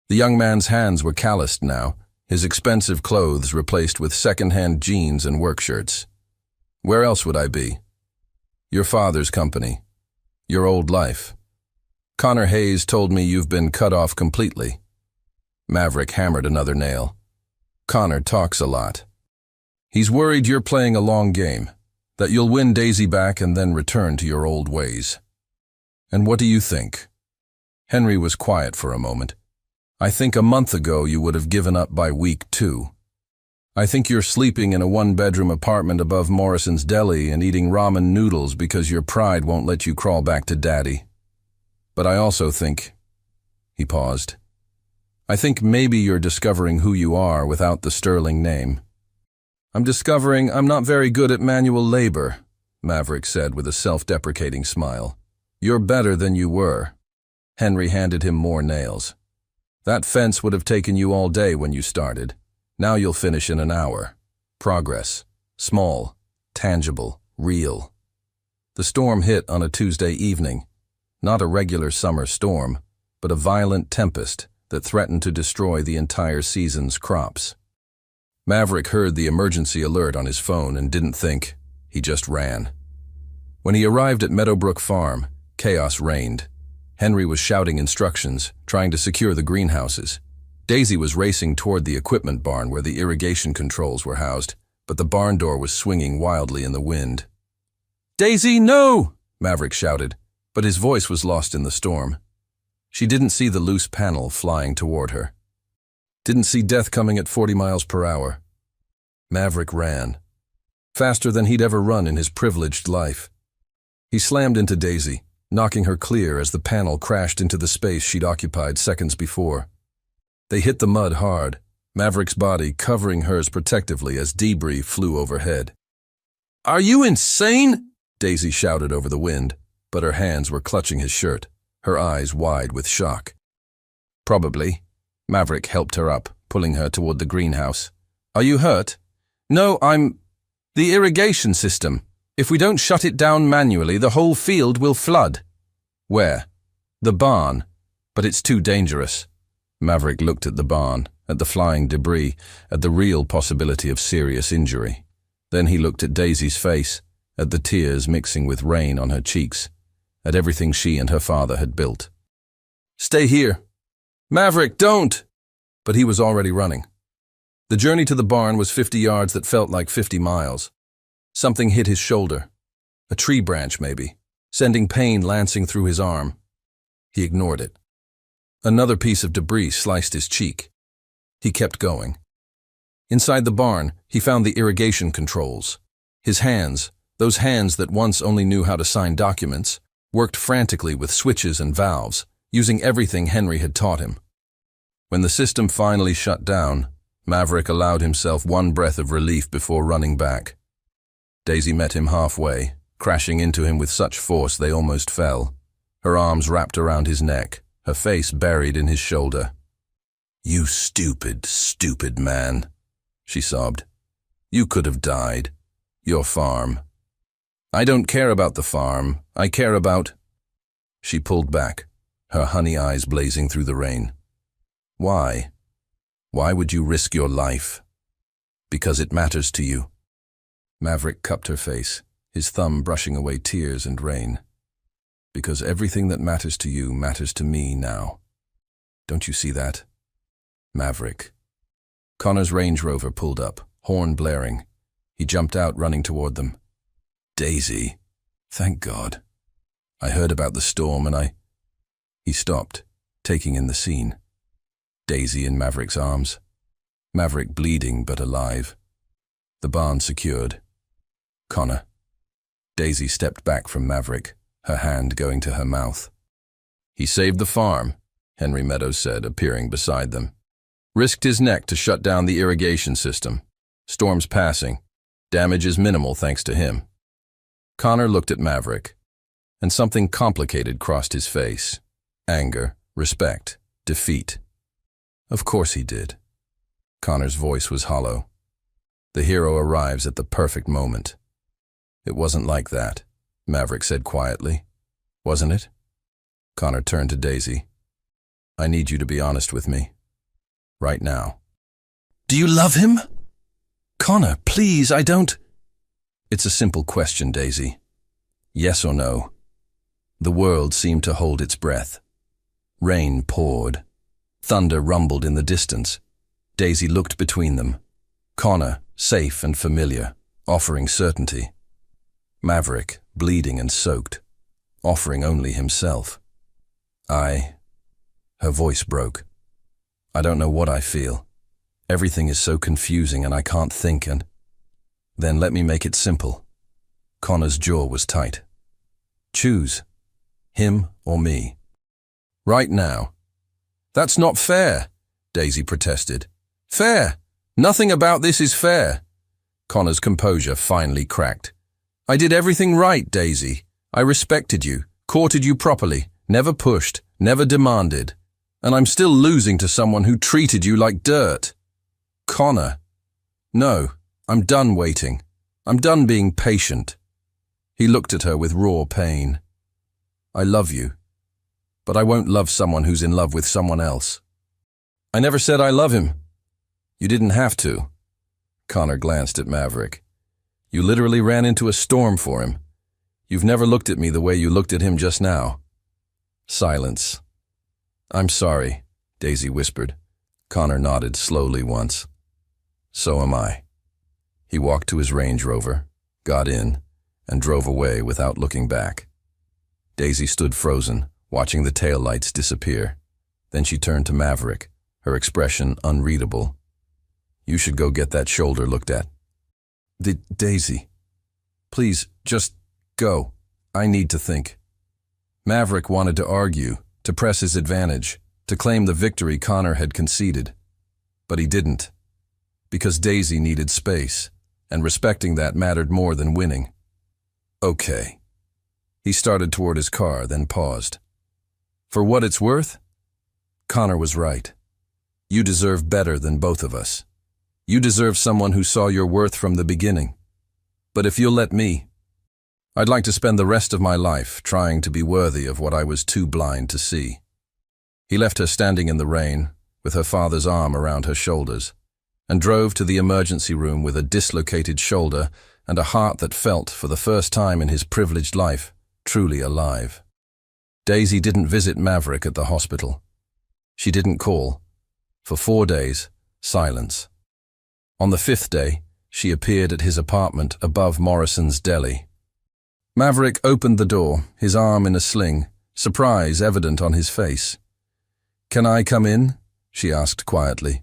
The young man's hands were calloused now, his expensive clothes replaced with second-hand jeans and work shirts. Where else would I be? Your father's company. Your old life. Connor Hayes told me you've been cut off completely. Maverick hammered another nail. Connor talks a lot. He's worried you're playing a long game, that you'll win Daisy back and then return to your old ways. And what do you think? Henry was quiet for a moment. I think a month ago you would have given up by week 2. I think you're sleeping in a 1-bedroom apartment above Morrison's Deli and eating ramen noodles because your pride won't let you crawl back to Daddy. But I also think... He paused. I think maybe you're discovering who you are without the Sterling name. I'm discovering I'm not very good at manual labor, Maverick said with a self-deprecating smile. You're better than you were. Henry handed him more nails. That fence would have taken you all day when you started. Now you'll finish in an hour. Progress. Small, tangible, real. The storm hit on a Tuesday evening. Not a regular summer storm, but a violent tempest that threatened to destroy the entire season's crops. Maverick heard the emergency alert on his phone and didn't think. He just ran. When he arrived at Meadowbrook Farm, chaos reigned. Henry was shouting instructions, trying to secure the greenhouses. Daisy was racing toward the equipment barn where the irrigation controls were housed, but the barn door was swinging wildly in the wind. Daisy, no! Maverick shouted, but his voice was lost in the storm. She didn't see the loose panel flying toward her. Didn't see death coming at 40 miles per hour. Maverick ran. Faster than he'd ever run in his privileged life. He slammed into Daisy, knocking her clear as the panel crashed into the space she'd occupied seconds before. They hit the mud hard, Maverick's body covering hers protectively as debris flew overhead. "Are you insane?" Daisy shouted over the wind, but her hands were clutching his shirt, her eyes wide with shock. "Probably." Maverick helped her up, pulling her toward the greenhouse. "Are you hurt?" "No, The irrigation system. If we don't shut it down manually, the whole field will flood." "Where?" "The barn. But it's too dangerous." Maverick looked at the barn, at the flying debris, at the real possibility of serious injury. Then he looked at Daisy's face, at the tears mixing with rain on her cheeks, at everything she and her father had built. "Stay here." "Maverick, don't!" But he was already running. The journey to the barn was 50 yards that felt like 50 miles. Something hit his shoulder. A tree branch, maybe, sending pain lancing through his arm. He ignored it. Another piece of debris sliced his cheek. He kept going. Inside the barn, he found the irrigation controls. His hands, those hands that once only knew how to sign documents, worked frantically with switches and valves, using everything Henry had taught him. When the system finally shut down, Maverick allowed himself one breath of relief before running back. Daisy met him halfway, crashing into him with such force they almost fell, her arms wrapped around his neck, her face buried in his shoulder. "You stupid, stupid man," she sobbed. "You could have died. Your farm." "I don't care about the farm. I care about—" She pulled back, her honey eyes blazing through the rain. "Why? Why would you risk your life?" "Because it matters to you." Maverick cupped her face, his thumb brushing away tears and rain. "Because everything that matters to you matters to me now. Don't you see that?" Maverick. Connor's Range Rover pulled up, horn blaring. He jumped out, running toward them. "Daisy. Thank God. I heard about the storm and He stopped, taking in the scene. Daisy in Maverick's arms. Maverick bleeding but alive. The barn secured. Connor. Daisy stepped back from Maverick, her hand going to her mouth. "He saved the farm," Henry Meadows said, appearing beside them. "Risked his neck to shut down the irrigation system. Storm's passing. Damage is minimal thanks to him." Connor looked at Maverick, and something complicated crossed his face. Anger, respect, defeat. Of course he did. Connor's voice was hollow. "The hero arrives at the perfect moment." "It wasn't like that," Maverick said quietly. "Wasn't it?" Connor turned to Daisy. "I need you to be honest with me. Right now." "Do you love him?" "Connor, please, I don't—" "It's a simple question, Daisy. Yes or no?" The world seemed to hold its breath. Rain poured. Thunder rumbled in the distance. Daisy looked between them. Connor, safe and familiar, offering certainty. Maverick, bleeding and soaked, offering only himself. Her voice broke. "I don't know what I feel. Everything is so confusing and I can't think and—" "Then let me make it simple." Connor's jaw was tight. "Choose. Him or me. Right now." "That's not fair," Daisy protested. "Fair? Nothing about this is fair." Connor's composure finally cracked. "I did everything right, Daisy. I respected you, courted you properly, never pushed, never demanded. And I'm still losing to someone who treated you like dirt." "Connor. No, I'm done waiting. I'm done being patient." He looked at her with raw pain. "I love you. But I won't love someone who's in love with someone else." "I never said I love him." "You didn't have to." Connor glanced at Maverick. "You literally ran into a storm for him. You've never looked at me the way you looked at him just now." Silence. "I'm sorry," Daisy whispered. Connor nodded slowly once. "So am I." He walked to his Range Rover, got in, and drove away without looking back. Daisy stood frozen, watching the taillights disappear. Then she turned to Maverick, her expression unreadable. "You should go get that shoulder looked at." Daisy, please, just go. I need to think." Maverick wanted to argue, to press his advantage, to claim the victory Connor had conceded. But he didn't, because Daisy needed space, and respecting that mattered more than winning. "Okay." He started toward his car, then paused. "For what it's worth, Connor was right. You deserve better than both of us. You deserve someone who saw your worth from the beginning. But if you'll let me, I'd like to spend the rest of my life trying to be worthy of what I was too blind to see." He left her standing in the rain, with her father's arm around her shoulders, and drove to the emergency room with a dislocated shoulder and a heart that felt, for the first time in his privileged life, truly alive. Daisy didn't visit Maverick at the hospital. She didn't call. For 4 days, silence. On the 5th day, she appeared at his apartment above Morrison's Deli. Maverick opened the door, his arm in a sling, surprise evident on his face. "Can I come in?" she asked quietly.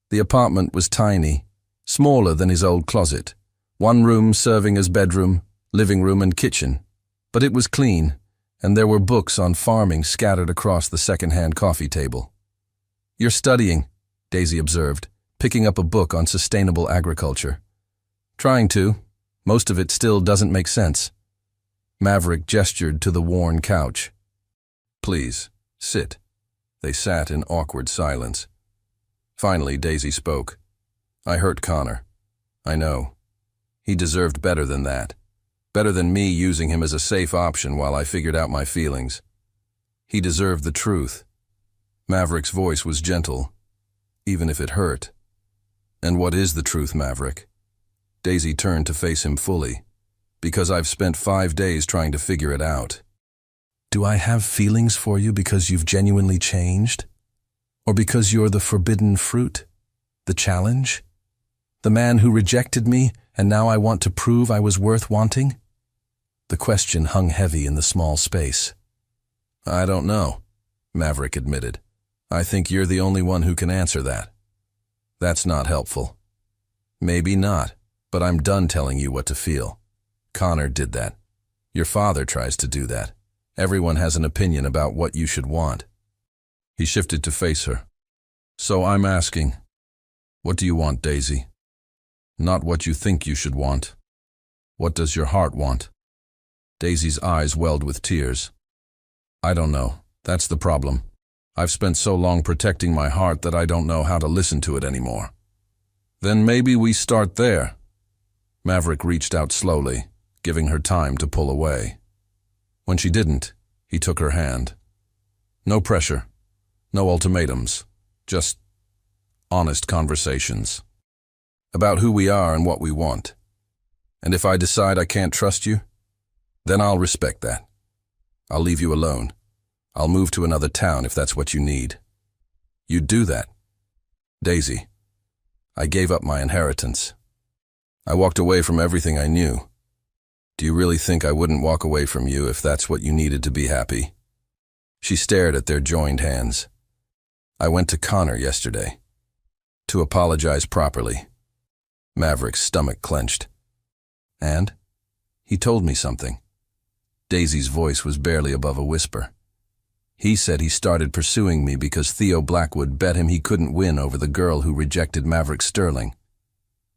The apartment was tiny, smaller than his old closet, one room serving as bedroom, living room and kitchen. But it was clean, and there were books on farming scattered across the second-hand coffee table. "You're studying," Daisy observed, picking up a book on sustainable agriculture. "Trying to. Most of it still doesn't make sense." Maverick gestured to the worn couch. "Please, sit." They sat in awkward silence. Finally, Daisy spoke. "I hurt Connor. I know. He deserved better than that. Better than me using him as a safe option while I figured out my feelings. He deserved the truth." Maverick's voice was gentle, even if it hurt. "And what is the truth, Maverick?" Daisy turned to face him fully. "Because I've spent 5 days trying to figure it out." "Do I have feelings for you because you've genuinely changed? Or because you're the forbidden fruit? The challenge? The man who rejected me, and now I want to prove I was worth wanting?" The question hung heavy in the small space. "I don't know," Maverick admitted. "I think you're the only one who can answer that." "That's not helpful." "Maybe not, but I'm done telling you what to feel. Connor did that. Your father tries to do that. Everyone has an opinion about what you should want." He shifted to face her. "So I'm asking, what do you want, Daisy? Not what you think you should want. What does your heart want?" Daisy's eyes welled with tears. "I don't know. That's the problem. I've spent so long protecting my heart that I don't know how to listen to it anymore." "Then maybe we start there." Maverick reached out slowly, giving her time to pull away. When she didn't, he took her hand. "No pressure. No ultimatums. Just honest conversations. About who we are and what we want. And if I decide I can't trust you, then I'll respect that. I'll leave you alone. I'll move to another town if that's what you need. You'd do that. Daisy, I gave up my inheritance. I walked away from everything I knew. Do you really think I wouldn't walk away from you if that's what you needed to be happy?" She stared at their joined hands. "I went to Connor yesterday. To apologize properly." Maverick's stomach clenched. "And? He told me something." Daisy's voice was barely above a whisper. "He said he started pursuing me because Theo Blackwood bet him he couldn't win over the girl who rejected Maverick Sterling."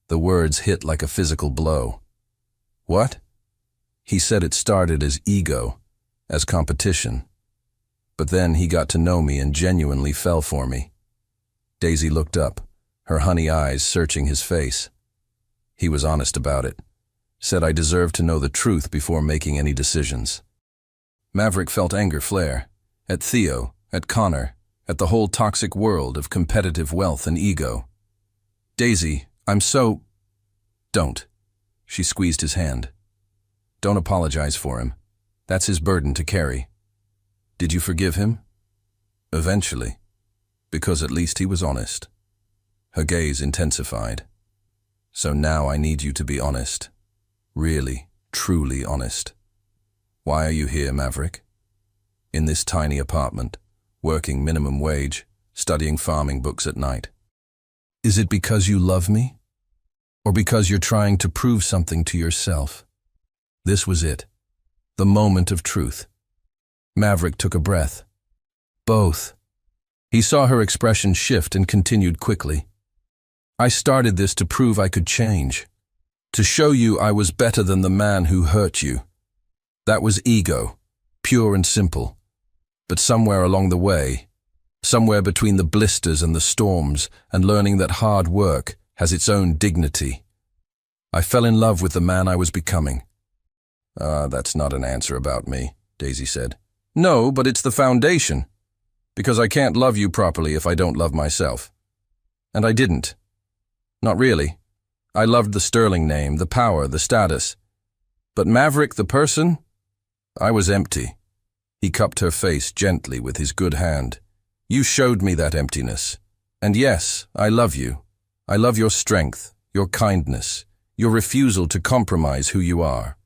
The words hit like a physical blow. "What?" "He said it started as ego, as competition. But then he got to know me and genuinely fell for me." Daisy looked up, her honey eyes searching his face. "He was honest about it. Said I deserved to know the truth before making any decisions." Maverick felt anger flare. At Theo, at Connor, at the whole toxic world of competitive wealth and ego. "Daisy, I'm so—" "Don't." She squeezed his hand. "Don't apologize for him. That's his burden to carry. Did you forgive him?" "Eventually. Because at least he was honest." Her gaze intensified. "So now I need you to be honest. Really, truly honest. Why are you here, Maverick? In this tiny apartment, working minimum wage, studying farming books at night. Is it because you love me? Or because you're trying to prove something to yourself? This was it. The moment of truth. Maverick took a breath. Both. He saw her expression shift and continued quickly. I started this to prove I could change. To show you I was better than the man who hurt you. That was ego, pure and simple. But somewhere along the way, somewhere between the blisters and the storms and learning that hard work has its own dignity, I fell in love with the man I was becoming. That's not an answer about me, Daisy said. No, but it's the foundation. Because I can't love you properly if I don't love myself. And I didn't. Not really. I loved the sterling name, the power, the status. But Maverick, the person? I was empty. He cupped her face gently with his good hand. You showed me that emptiness. And yes, I love you. I love your strength, your kindness, your refusal to compromise who you are.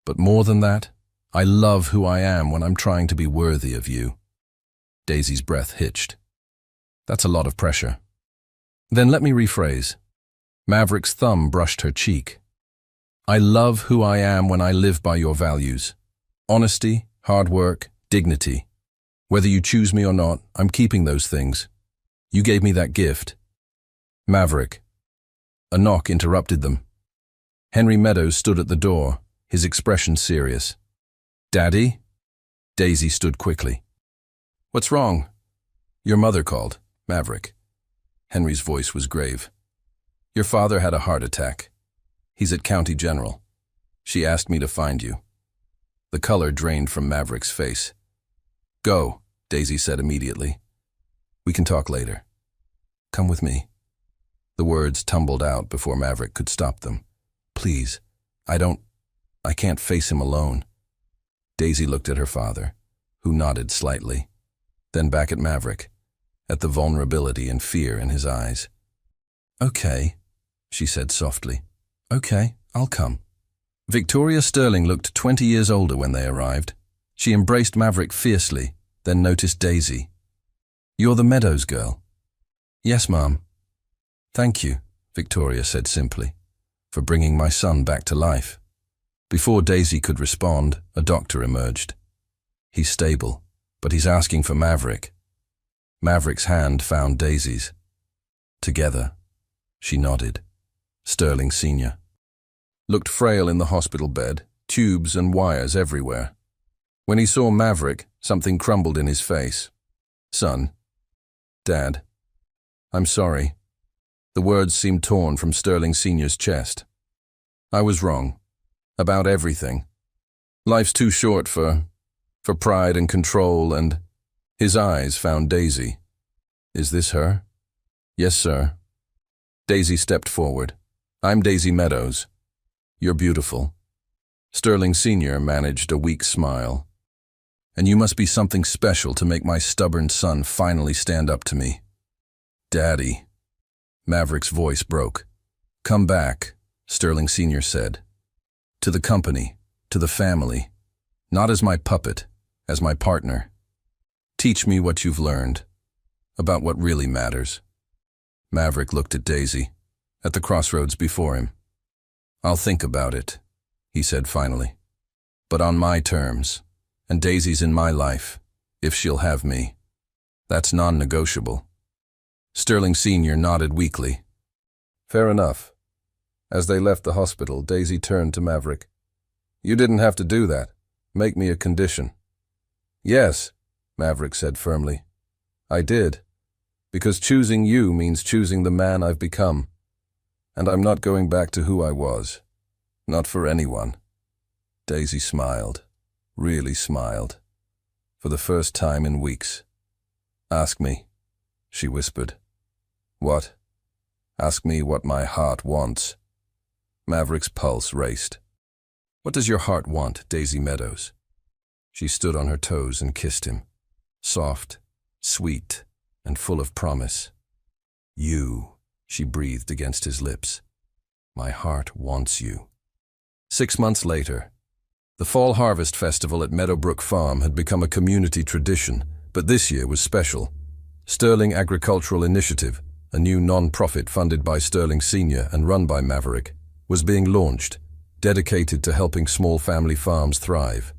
But more than that, I love who I am when I'm trying to be worthy of you. Daisy's breath hitched. That's a lot of pressure. Then let me rephrase. Maverick's thumb brushed her cheek. I love who I am when I live by your values. Honesty, hard work, dignity. Whether you choose me or not, I'm keeping those things. You gave me that gift. Maverick. A knock interrupted them. Henry Meadows stood at the door, his expression serious. Daddy? Daisy stood quickly. What's wrong? Your mother called, Maverick. Henry's voice was grave. Your father had a heart attack. He's at County General. She asked me to find you. The color drained from Maverick's face. Go, Daisy said immediately. We can talk later. Come with me. The words tumbled out before Maverick could stop them. Please, I can't face him alone. Daisy looked at her father, who nodded slightly, then back at Maverick, at the vulnerability and fear in his eyes. Okay, she said softly. Okay, I'll come. Victoria Sterling looked 20 years older when they arrived. She embraced Maverick fiercely, then noticed Daisy. You're the Meadows girl. Yes, Mom. Thank you, Victoria said simply, for bringing my son back to life. Before Daisy could respond, a doctor emerged. He's stable, but he's asking for Maverick. Maverick's hand found Daisy's. Together, she nodded. Sterling Sr. Looked frail in the hospital bed, tubes and wires everywhere. When he saw Maverick, something crumbled in his face. Son. Dad. I'm sorry. The words seemed torn from Sterling Sr.'s chest. I was wrong. About everything. Life's too short for pride and control and... His eyes found Daisy. Is this her? Yes, sir. Daisy stepped forward. I'm Daisy Meadows. You're beautiful. Sterling Sr. managed a weak smile. And you must be something special to make my stubborn son finally stand up to me. Daddy. Maverick's voice broke. Come back, Sterling Sr. said. To the company, to the family. Not as my puppet, as my partner. Teach me what you've learned. About what really matters. Maverick looked at Daisy, at the crossroads before him. I'll think about it, he said finally. But on my terms, and Daisy's in my life, if she'll have me. That's non-negotiable. Sterling Sr. nodded weakly. Fair enough. As they left the hospital, Daisy turned to Maverick. You didn't have to do that. Make me a condition. Yes, Maverick said firmly. I did. Because choosing you means choosing the man I've become. And I'm not going back to who I was. Not for anyone. Daisy smiled. Really smiled. For the first time in weeks. Ask me, she whispered. What? Ask me what my heart wants. Maverick's pulse raced. What does your heart want, Daisy Meadows? She stood on her toes and kissed him. Soft, sweet, and full of promise. You, she breathed against his lips. My heart wants you. 6 months later. The Fall Harvest Festival at Meadowbrook Farm had become a community tradition, but this year was special. Sterling Agricultural Initiative, a new non-profit funded by Sterling Sr. and run by Maverick, was being launched, dedicated to helping small family farms thrive.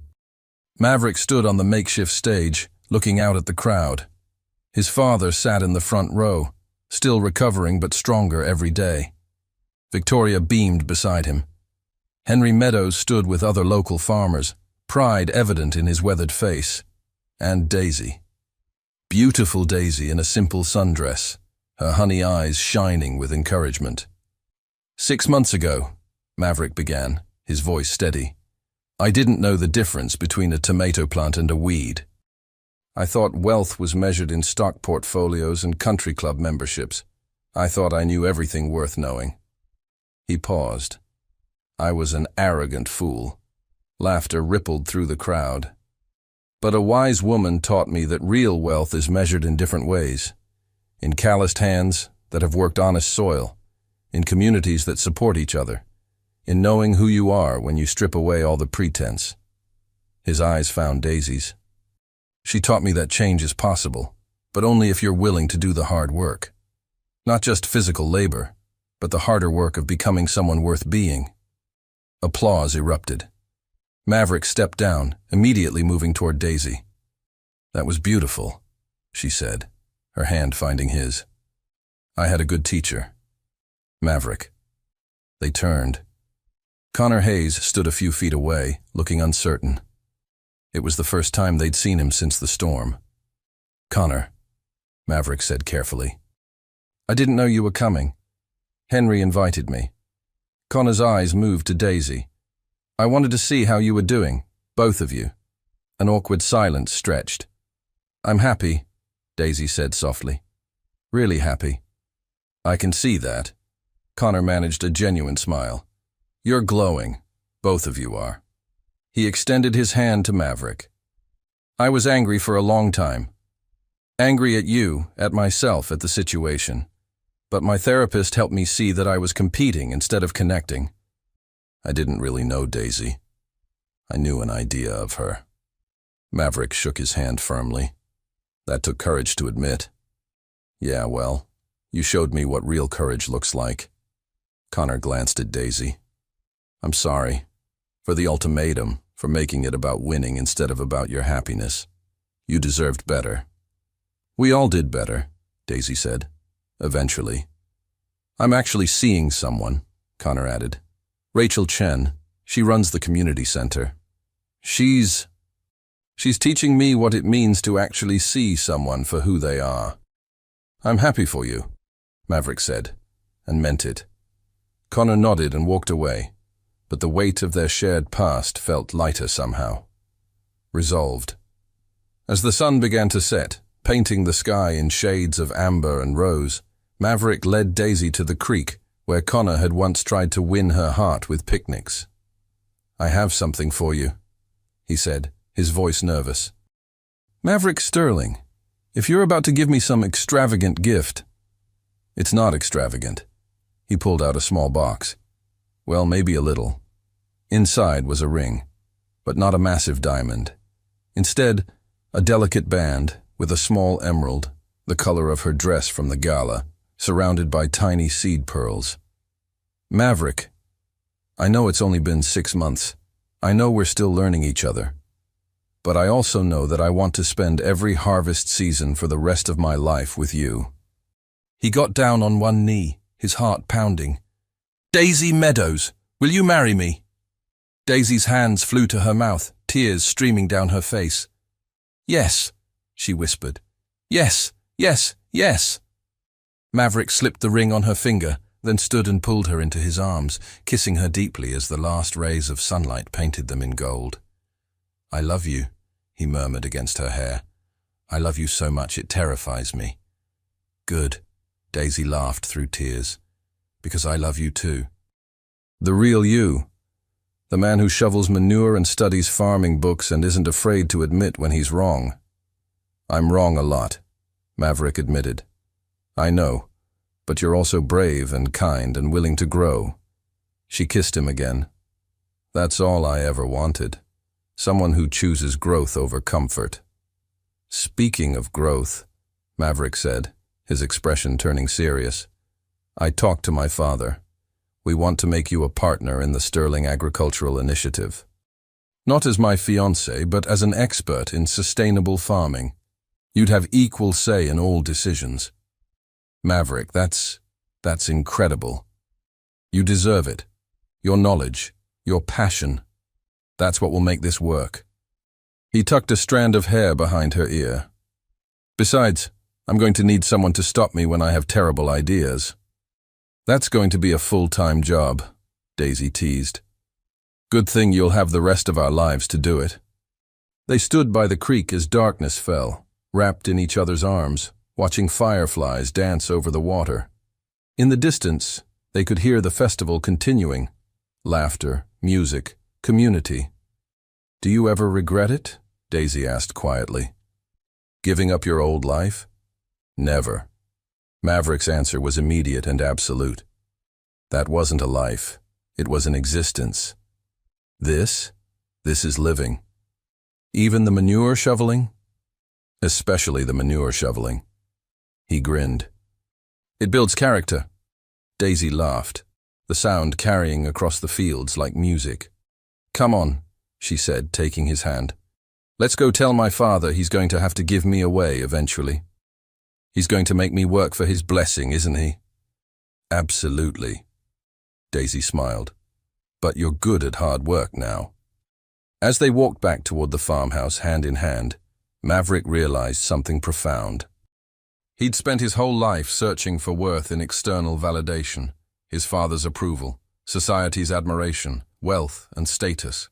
Maverick stood on the makeshift stage, looking out at the crowd. His father sat in the front row, still recovering but stronger every day. Victoria beamed beside him. Henry Meadows stood with other local farmers, pride evident in his weathered face. And Daisy. Beautiful Daisy in a simple sundress, her honey eyes shining with encouragement. 6 months ago, Maverick began, his voice steady, I didn't know the difference between a tomato plant and a weed. I thought wealth was measured in stock portfolios and country club memberships. I thought I knew everything worth knowing. He paused. I was an arrogant fool. Laughter rippled through the crowd. But a wise woman taught me that real wealth is measured in different ways. In calloused hands that have worked honest soil. In communities that support each other. In knowing who you are when you strip away all the pretense. His eyes found Daisy's. She taught me that change is possible, but only if you're willing to do the hard work. Not just physical labor, but the harder work of becoming someone worth being. Applause erupted. Maverick stepped down, immediately moving toward Daisy. That was beautiful, she said, her hand finding his. I had a good teacher. Maverick. They turned. Connor Hayes stood a few feet away, looking uncertain. It was the first time they'd seen him since the storm. Connor, Maverick said carefully. I didn't know you were coming. Henry invited me. Connor's eyes moved to Daisy. I wanted to see how you were doing, both of you. An awkward silence stretched. I'm happy, Daisy said softly. Really happy. I can see that. Connor managed a genuine smile. You're glowing. Both of you are. He extended his hand to Maverick. I was angry for a long time. Angry at you, at myself, at the situation. But my therapist helped me see that I was competing instead of connecting. I didn't really know Daisy. I knew an idea of her. Maverick shook his hand firmly. That took courage to admit. Yeah, well, you showed me what real courage looks like. Connor glanced at Daisy. I'm sorry. For the ultimatum, for making it about winning instead of about your happiness. You deserved better. We all did better, Daisy said. Eventually. I'm actually seeing someone, Connor added. Rachel Chen. She runs the community center. She's teaching me what it means to actually see someone for who they are. I'm happy for you, Maverick said, and meant it. Connor nodded and walked away, but the weight of their shared past felt lighter somehow. Resolved. As the sun began to set, painting the sky in shades of amber and rose, Maverick led Daisy to the creek, where Connor had once tried to win her heart with picnics. I have something for you, he said, his voice nervous. Maverick Sterling, if you're about to give me some extravagant gift. It's not extravagant. He pulled out a small box. Well, maybe a little. Inside was a ring, but not a massive diamond. Instead, a delicate band with a small emerald, the color of her dress from the gala, surrounded by tiny seed pearls. Maverick, I know it's only been 6 months. I know we're still learning each other. But I also know that I want to spend every harvest season for the rest of my life with you. He got down on one knee, his heart pounding. Daisy Meadows, will you marry me? Daisy's hands flew to her mouth, tears streaming down her face. Yes, she whispered. Yes, yes, yes. Maverick slipped the ring on her finger, then stood and pulled her into his arms, kissing her deeply as the last rays of sunlight painted them in gold. I love you, he murmured against her hair. I love you so much it terrifies me. Good, Daisy laughed through tears. Because I love you too. The real you. The man who shovels manure and studies farming books and isn't afraid to admit when he's wrong. I'm wrong a lot, Maverick admitted. I know, but you're also brave and kind and willing to grow. She kissed him again. That's all I ever wanted. Someone who chooses growth over comfort. Speaking of growth, Maverick said, his expression turning serious, I talked to my father. We want to make you a partner in the Sterling Agricultural Initiative. Not as my fiancé, but as an expert in sustainable farming. You'd have equal say in all decisions. Maverick, that's incredible. You deserve it. Your knowledge, your passion. That's what will make this work. He tucked a strand of hair behind her ear. Besides, I'm going to need someone to stop me when I have terrible ideas. That's going to be a full-time job, Daisy teased. Good thing you'll have the rest of our lives to do it. They stood by the creek as darkness fell, wrapped in each other's arms, watching fireflies dance over the water. In the distance, they could hear the festival continuing. Laughter, music, community. Do you ever regret it? Daisy asked quietly. Giving up your old life? Never. Maverick's answer was immediate and absolute. That wasn't a life. It was an existence. This is living. Even the manure shoveling? Especially the manure shoveling. He grinned. It builds character. Daisy laughed, the sound carrying across the fields like music. Come on, she said, taking his hand. Let's go tell my father he's going to have to give me away eventually. He's going to make me work for his blessing, isn't he? Absolutely. Daisy smiled. But you're good at hard work now. As they walked back toward the farmhouse hand in hand, Maverick realized something profound. He'd spent his whole life searching for worth in external validation, his father's approval, society's admiration, wealth and status.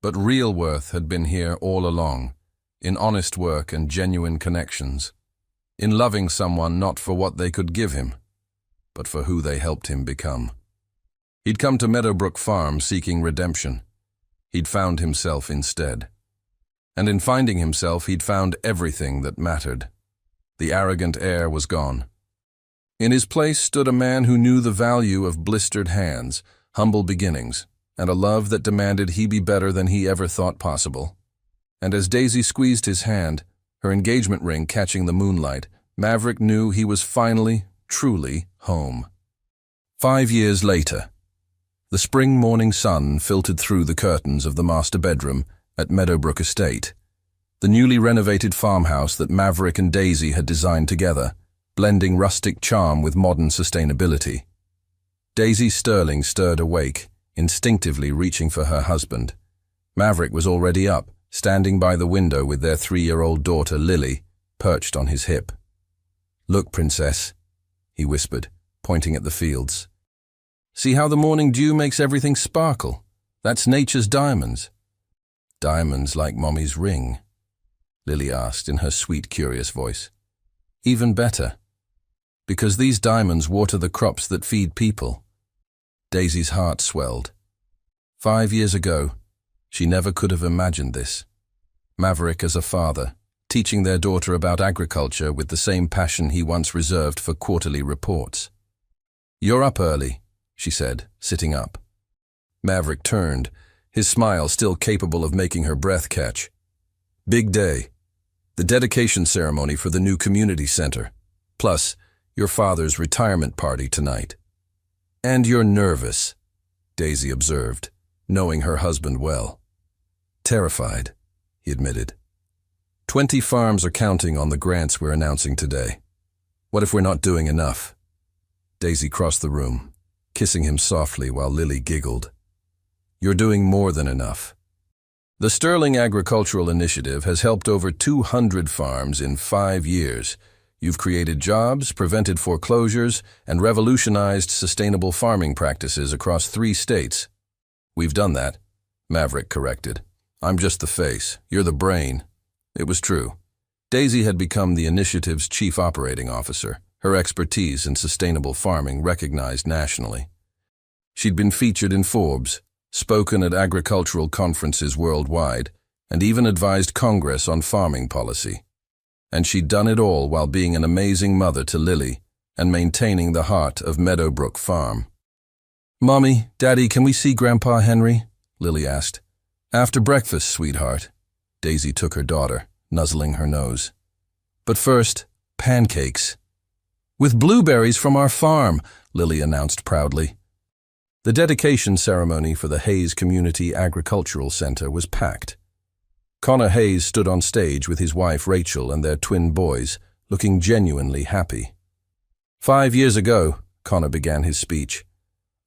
But real worth had been here all along, in honest work and genuine connections, in loving someone not for what they could give him, but for who they helped him become. He'd come to Meadowbrook Farm seeking redemption. He'd found himself instead. And in finding himself, he'd found everything that mattered. The arrogant air was gone. In his place stood a man who knew the value of blistered hands, humble beginnings, and a love that demanded he be better than he ever thought possible. And as Daisy squeezed his hand, her engagement ring catching the moonlight, Maverick knew he was finally, truly home. 5 years later, the spring morning sun filtered through the curtains of the master bedroom at Meadowbrook Estate, the newly renovated farmhouse that Maverick and Daisy had designed together, blending rustic charm with modern sustainability. Daisy Sterling stirred awake, instinctively reaching for her husband. Maverick was already up, standing by the window with their 3-year-old daughter Lily, perched on his hip. Look, princess, he whispered, pointing at the fields. See how the morning dew makes everything sparkle? That's nature's diamonds. Diamonds like Mommy's ring? Lily asked in her sweet, curious voice. Even better, because these diamonds water the crops that feed people. Daisy's heart swelled. 5 years ago, she never could have imagined this. Maverick as a father, teaching their daughter about agriculture with the same passion he once reserved for quarterly reports. You're up early, she said, sitting up. Maverick turned, his smile still capable of making her breath catch. Big day. The dedication ceremony for the new community center. Plus, your father's retirement party tonight. And you're nervous, Daisy observed, knowing her husband well. Terrified, he admitted. 20 farms are counting on the grants we're announcing today. What if we're not doing enough? Daisy crossed the room, kissing him softly while Lily giggled. You're doing more than enough. The Sterling Agricultural Initiative has helped over 200 farms in 5 years. You've created jobs, prevented foreclosures, and revolutionized sustainable farming practices across 3 states. We've done that, Maverick corrected. I'm just the face. You're the brain. It was true. Daisy had become the initiative's chief operating officer, her expertise in sustainable farming recognized nationally. She'd been featured in Forbes, spoken at agricultural conferences worldwide, and even advised Congress on farming policy. And she'd done it all while being an amazing mother to Lily and maintaining the heart of Meadowbrook Farm. Mommy, Daddy, can we see Grandpa Henry? Lily asked. After breakfast, sweetheart. Daisy took her daughter, nuzzling her nose. But first, pancakes. With blueberries from our farm, Lily announced proudly. The dedication ceremony for the Hayes Community Agricultural Center was packed. Connor Hayes stood on stage with his wife Rachel and their twin boys, looking genuinely happy. 5 years ago, Connor began his speech,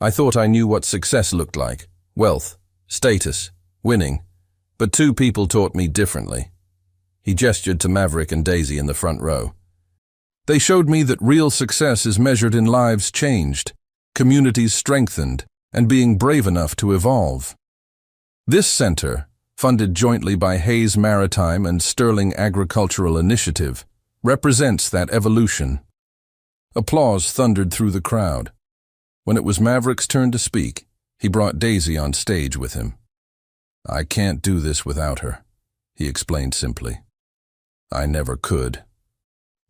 I thought I knew what success looked like, wealth, status, winning, but 2 people taught me differently. He gestured to Maverick and Daisy in the front row. They showed me that real success is measured in lives changed, communities strengthened, and being brave enough to evolve. This center, funded jointly by Hayes Maritime and Sterling Agricultural Initiative, represents that evolution. Applause thundered through the crowd. When it was Maverick's turn to speak, he brought Daisy on stage with him. I can't do this without her, he explained simply. I never could.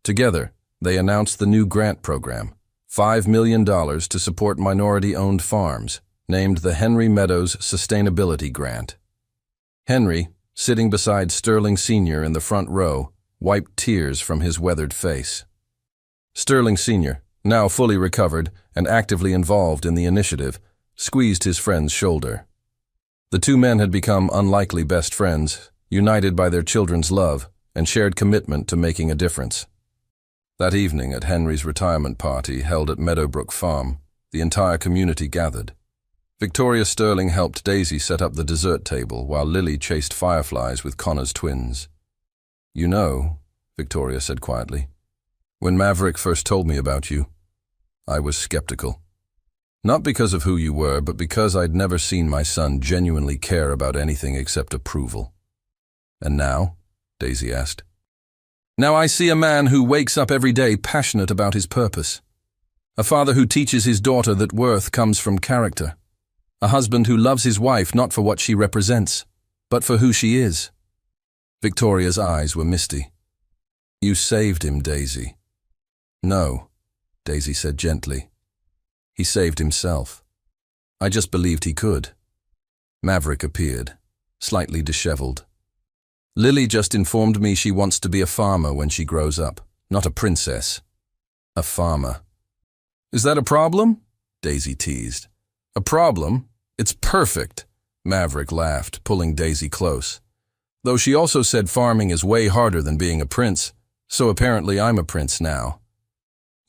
Together, they announced the new grant program, $5 million to support minority-owned farms, named the Henry Meadows Sustainability Grant. Henry, sitting beside Sterling Sr. in the front row, wiped tears from his weathered face. Sterling Sr., now fully recovered and actively involved in the initiative, squeezed his friend's shoulder. The 2 men had become unlikely best friends, united by their children's love and shared commitment to making a difference. That evening at Henry's retirement party held at Meadowbrook Farm, the entire community gathered. Victoria Sterling helped Daisy set up the dessert table while Lily chased fireflies with Connor's twins. You know, Victoria said quietly, when Maverick first told me about you, I was skeptical. Not because of who you were, but because I'd never seen my son genuinely care about anything except approval. And now? Daisy asked. Now I see a man who wakes up every day passionate about his purpose. A father who teaches his daughter that worth comes from character. A husband who loves his wife not for what she represents, but for who she is. Victoria's eyes were misty. You saved him, Daisy. No, Daisy said gently. He saved himself. I just believed he could. Maverick appeared, slightly disheveled. Lily just informed me she wants to be a farmer when she grows up, not a princess. A farmer. Is that a problem? Daisy teased. A problem? It's perfect, Maverick laughed, pulling Daisy close. Though she also said farming is way harder than being a prince, so apparently I'm a prince now.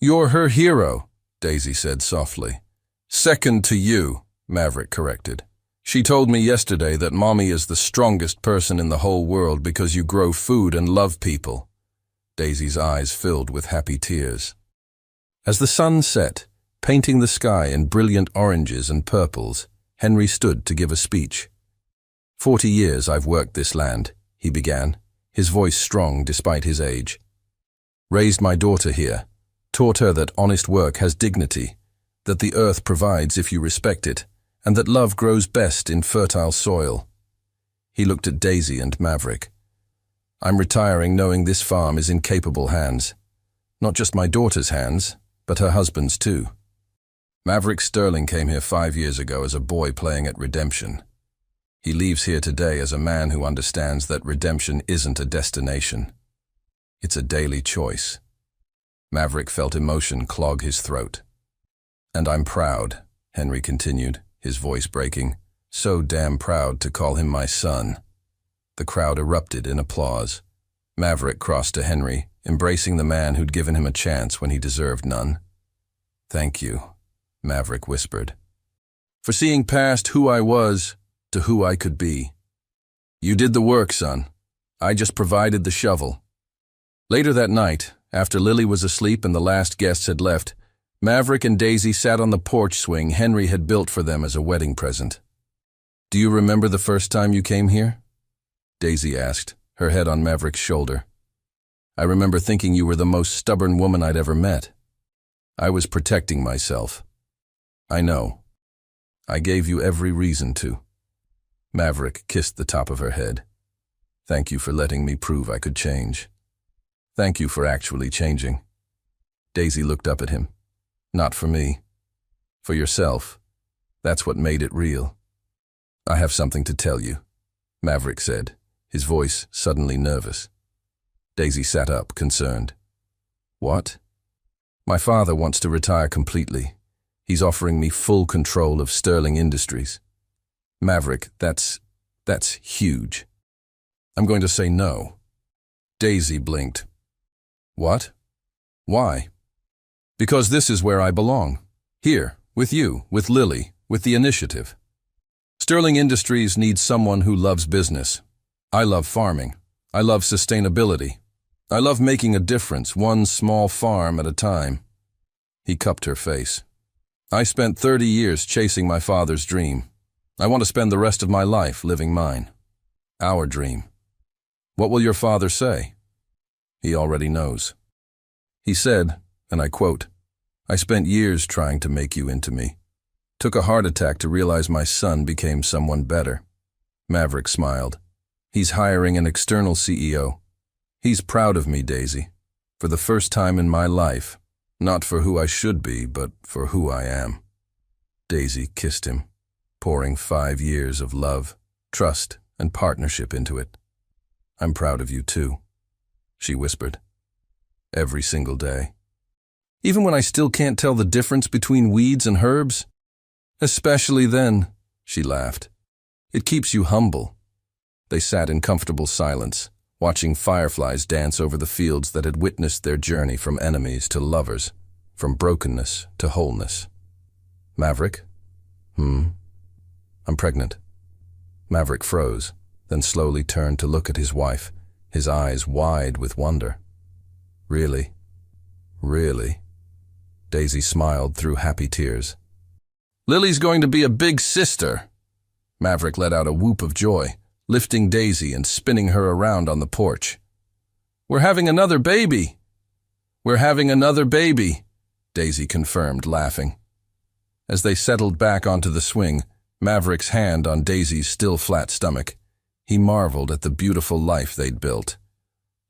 You're her hero, Daisy said softly. Second to you, Maverick corrected. She told me yesterday that Mommy is the strongest person in the whole world because you grow food and love people. Daisy's eyes filled with happy tears. As the sun set, painting the sky in brilliant oranges and purples, Henry stood to give a speech. 40 years I've worked this land, he began, his voice strong despite his age. Raised my daughter here, taught her that honest work has dignity, that the earth provides if you respect it, and that love grows best in fertile soil. He looked at Daisy and Maverick. I'm retiring knowing this farm is in capable hands. Not just my daughter's hands, but her husband's too. Maverick Sterling came here 5 years ago as a boy playing at redemption. He leaves here today as a man who understands that redemption isn't a destination. It's a daily choice. Maverick felt emotion clog his throat. And I'm proud, Henry continued, his voice breaking, so damn proud to call him my son. The crowd erupted in applause. Maverick crossed to Henry, embracing the man who'd given him a chance when he deserved none. Thank you, Maverick whispered, for seeing past who I was to who I could be. You did the work, son. I just provided the shovel. Later that night, after Lily was asleep and the last guests had left, Maverick and Daisy sat on the porch swing Henry had built for them as a wedding present. Do you remember the first time you came here? Daisy asked, her head on Maverick's shoulder. I remember thinking you were the most stubborn woman I'd ever met. I was protecting myself. I know. I gave you every reason to. Maverick kissed the top of her head. Thank you for letting me prove I could change. Thank you for actually changing. Daisy looked up at him. Not for me. For yourself. That's what made it real. I have something to tell you, Maverick said, his voice suddenly nervous. Daisy sat up, concerned. What? My father wants to retire completely. He's offering me full control of Sterling Industries. Maverick, that's huge. I'm going to say no. Daisy blinked. What? Why? Because this is where I belong. Here, with you, with Lily, with the initiative. Sterling Industries needs someone who loves business. I love farming. I love sustainability. I love making a difference, one small farm at a time. He cupped her face. I spent 30 years chasing my father's dream. I want to spend the rest of my life living mine. Our dream. What will your father say? He already knows. He said, and I quote, I spent years trying to make you into me. Took a heart attack to realize my son became someone better. Maverick smiled. He's hiring an external CEO. He's proud of me, Daisy. For the first time in my life, not for who I should be, but for who I am. Daisy kissed him, pouring 5 years of love, trust, and partnership into it. I'm proud of you too, she whispered. Every single day. Even when I still can't tell the difference between weeds and herbs? Especially then, she laughed. It keeps you humble. They sat in comfortable silence, watching fireflies dance over the fields that had witnessed their journey from enemies to lovers, from brokenness to wholeness. Maverick? I'm pregnant. Maverick froze, then slowly turned to look at his wife, his eyes wide with wonder. Really? Really? Daisy smiled through happy tears. Lily's going to be a big sister. Maverick let out a whoop of joy, lifting Daisy and spinning her around on the porch. We're having another baby. We're having another baby, Daisy confirmed, laughing. As they settled back onto the swing, Maverick's hand on Daisy's still flat stomach, he marveled at the beautiful life they'd built.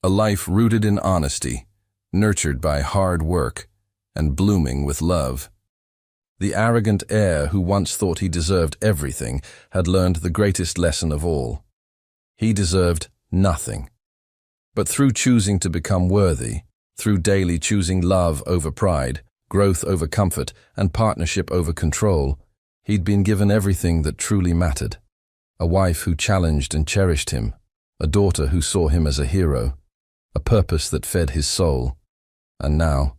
A life rooted in honesty, nurtured by hard work, and blooming with love. The arrogant heir who once thought he deserved everything had learned the greatest lesson of all. He deserved nothing. But through choosing to become worthy, through daily choosing love over pride, growth over comfort, and partnership over control, he'd been given everything that truly mattered. A wife who challenged and cherished him, a daughter who saw him as a hero, a purpose that fed his soul, and now,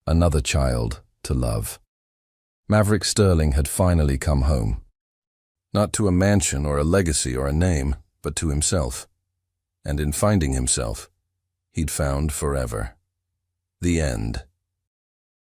another child to love. Maverick Sterling had finally come home. Not to a mansion or a legacy or a name, but to himself. And in finding himself, he'd found forever. The end.